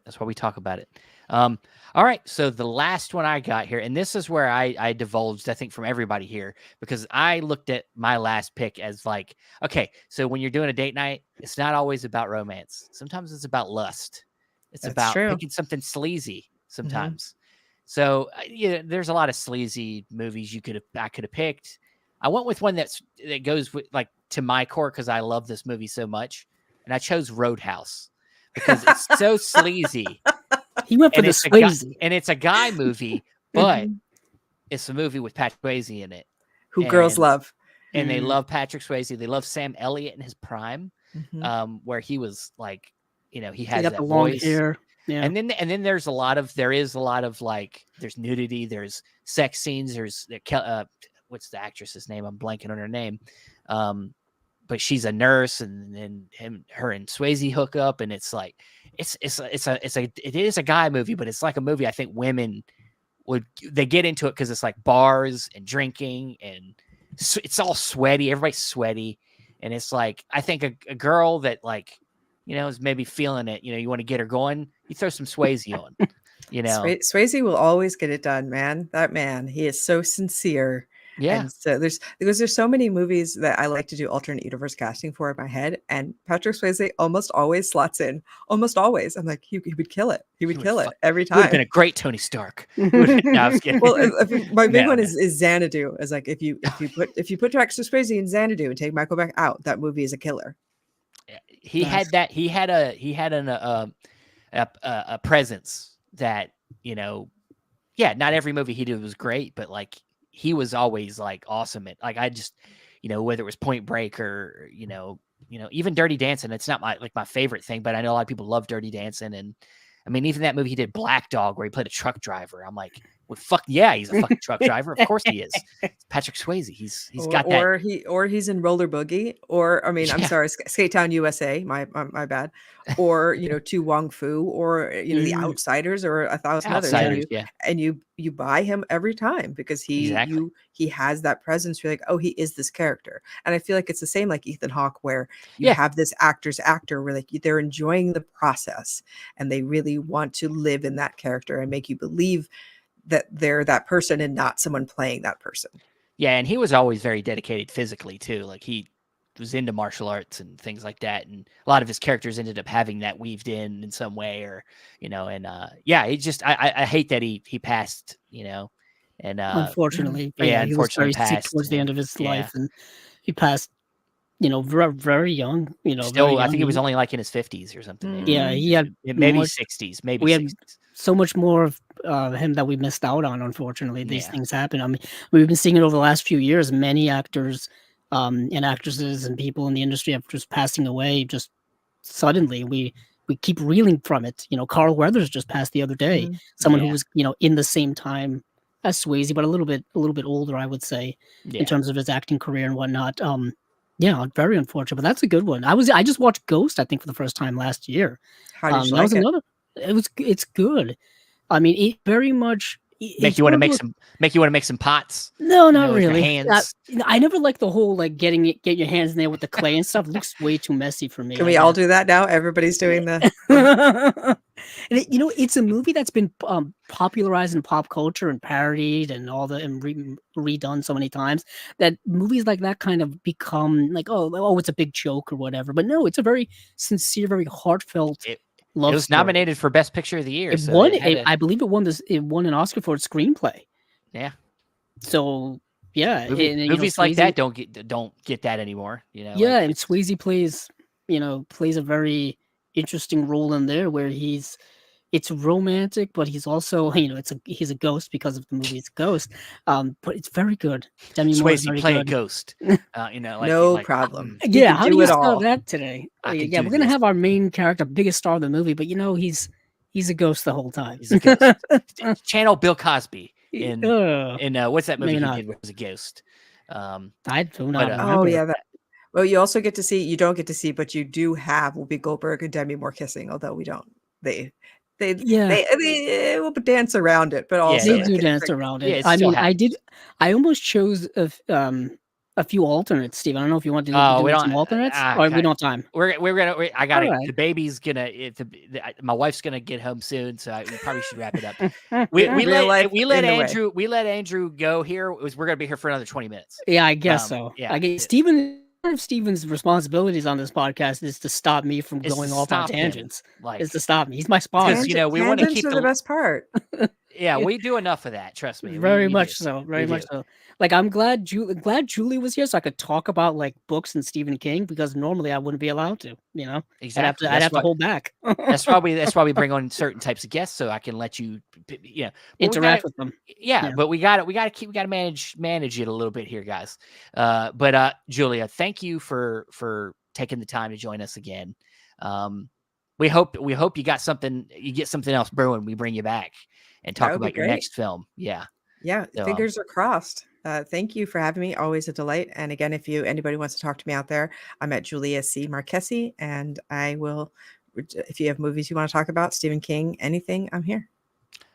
That's why we talk about it. All right. So the last one I got here, and this is where I divulged, I think, from everybody here, because I looked at my last pick as like, okay, so when you're doing a date night, it's not always about romance. Sometimes it's about lust. It's That's about true. picking something sleazy sometimes. So yeah, there's a lot of sleazy movies I could have picked. I went with one that goes with like to my core because I love this movie so much, and I chose Roadhouse because it's so sleazy. He went for And the Swayze. it's a guy movie, but Mhm. it's a movie with Patrick Swayze in it. Who girls love. And they love Patrick Swayze. They love Sam Elliott in his prime, where he was like, he has He got that the long voice. hair. Yeah. And then there is a lot of like, there's nudity, there's sex scenes, there's what's the actress's name? I'm blanking on her name. But she's a nurse, and then her and Swayze hook up, and it's like it is a guy movie, but it's like a movie I think women they get into it because it's like bars and drinking, and it's all sweaty. Everybody's sweaty, and it's like I think a girl that like is maybe feeling it. You want to get her going. You throw some Swayze on. Swayze will always get it done, man. That man, he is so sincere. Yeah. And so there's so many movies that I like to do alternate universe casting for in my head, and Patrick Swayze almost always slots in. Almost always, I'm like, he would kill it. He would kill it every Would have time. been a great Tony Stark. No, I was kidding. Well, my big one is Xanadu. Is like if you put Patrick Swayze in Xanadu and take Michael back out, that movie is a killer. He had that. He had a presence that not every movie he did was great, but like he was always like awesome at like I just whether it was Point Break or even Dirty Dancing. It's not my favorite thing, but I know a lot of people love Dirty Dancing, and I mean even that movie he did Black Dog where he played a truck driver. I'm like, well, fuck yeah, he's a fucking truck driver. Of course he is. It's Patrick Swayze. He's got that. Or he's in Roller Boogie, or I mean, I'm sorry, Skate Town USA. My bad. Or To Wong Fu, or The Outsiders, or 1,000 others. And you buy him every time because he has that presence. You're like, oh, he is this character. And I feel like it's the same like Ethan Hawke, where you have this actor's actor where like they're enjoying the process and they really want to live in that character and make you believe that they're that person and not someone playing that person. Yeah, and he was always very dedicated physically too. Like he was into martial arts and things like that, and a lot of his characters ended up having that weaved in some way, or he just I hate that he passed, and unfortunately, he was very sick towards the end of his life, and he passed very young. Still, I think he was only like in his 50s or something. Maybe. Yeah, he had maybe 60s. Maybe we had 60s. So much more of him that we missed out on. Unfortunately, these things happen. I mean, we've been seeing it over the last few years. Many actors and actresses and people in the industry are just passing away just suddenly. We keep reeling from it. Carl Weathers just passed the other day. Someone who was in the same time as Swayze, but a little bit older, I would say, in terms of his acting career and whatnot. Very unfortunate, but that's a good one. I just watched Ghost, I think, for the first time last year. How did you like it? It's good. I mean, it very much make you want to make some pots. No, not really. Hands. I never like the whole like get your hands in there with the clay and stuff. It looks way too messy for me. Can we all do that now? Everybody's doing the. And it's a movie that's been popularized in pop culture and parodied and redone so many times that movies like that kind of become like oh it's a big joke or whatever. But no, it's a very sincere, very heartfelt. It was nominated for Best Picture of the Year. I believe it won an Oscar for its screenplay. Yeah. So yeah, movies like that don't get that anymore. Yeah, and Swayze plays a very interesting role in there where it's romantic, but he's also he's a ghost because of the movie. It's Ghost, but it's very good. Demi Moore is very play good. a ghost. No problem. Yeah, how do you spell that today? Yeah, we're gonna have our main character, biggest star of the movie, but he's a ghost the whole time. He's a ghost. Channel Bill Cosby in what's that movie he did where he was a ghost? I do not remember. Well, you also get to see. You don't get to see, but you do have Whoopi Goldberg and Demi Moore kissing. Although we don't, they will dance around it, but also they do dance around it. I mean, I almost chose a few alternates, Steve. I don't know if you want to Oh, do we some don't. alternates, or we don't have time. I got All it. right. The baby's gonna. My wife's gonna get home soon, so we probably should wrap it up. We Real life let in the way. Andrew go here. We're gonna be here for another 20 minutes. Yeah, I guess so. Yeah. I guess one of Steven's responsibilities on this podcast is to stop me from It's going to off on stop him, tangents. like, Is to stop me. He's my sponsor. because we want to Tangents keep are the best part. Yeah, we do enough of that. Trust me. Very we much do. so. Very We much do. so. Like, I'm glad Julie was here so I could talk about like books and Stephen King, because normally I wouldn't be allowed to. You know, Exactly. I'd have to hold back. That's why we bring on certain types of guests, so I can let you, but interact with them. Yeah, but we got to manage it a little bit here, guys. But Julia, thank you for taking the time to join us again. We hope you get something else brewing. We bring you back and talk about your next film. Yeah. Yeah, So, fingers are crossed. Thank you for having me. Always a delight. And again, if anybody wants to talk to me out there, I'm at Julia Marchese, and I will. If you have movies you want to talk about, Stephen King, anything, I'm here.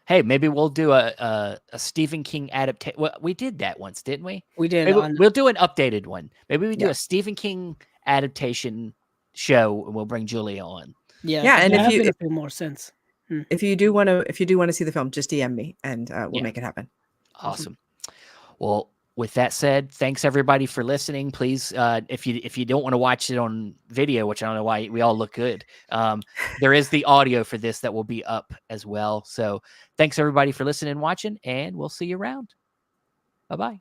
Hey, maybe we'll do a Stephen King adaptation. Well, we did that once, didn't we? We did. We'll do an updated one. Maybe we do a Stephen King adaptation show, and we'll bring Julia on. Yeah. And if you feel more sense. If you do want to see the film, just DM me, and we'll make it happen. Awesome. Well, with that said, thanks everybody for listening. Please, if you don't want to watch it on video, which I don't know why, we all look good, there is the audio for this that will be up as well. So thanks everybody for listening and watching, and we'll see you around. Bye-bye.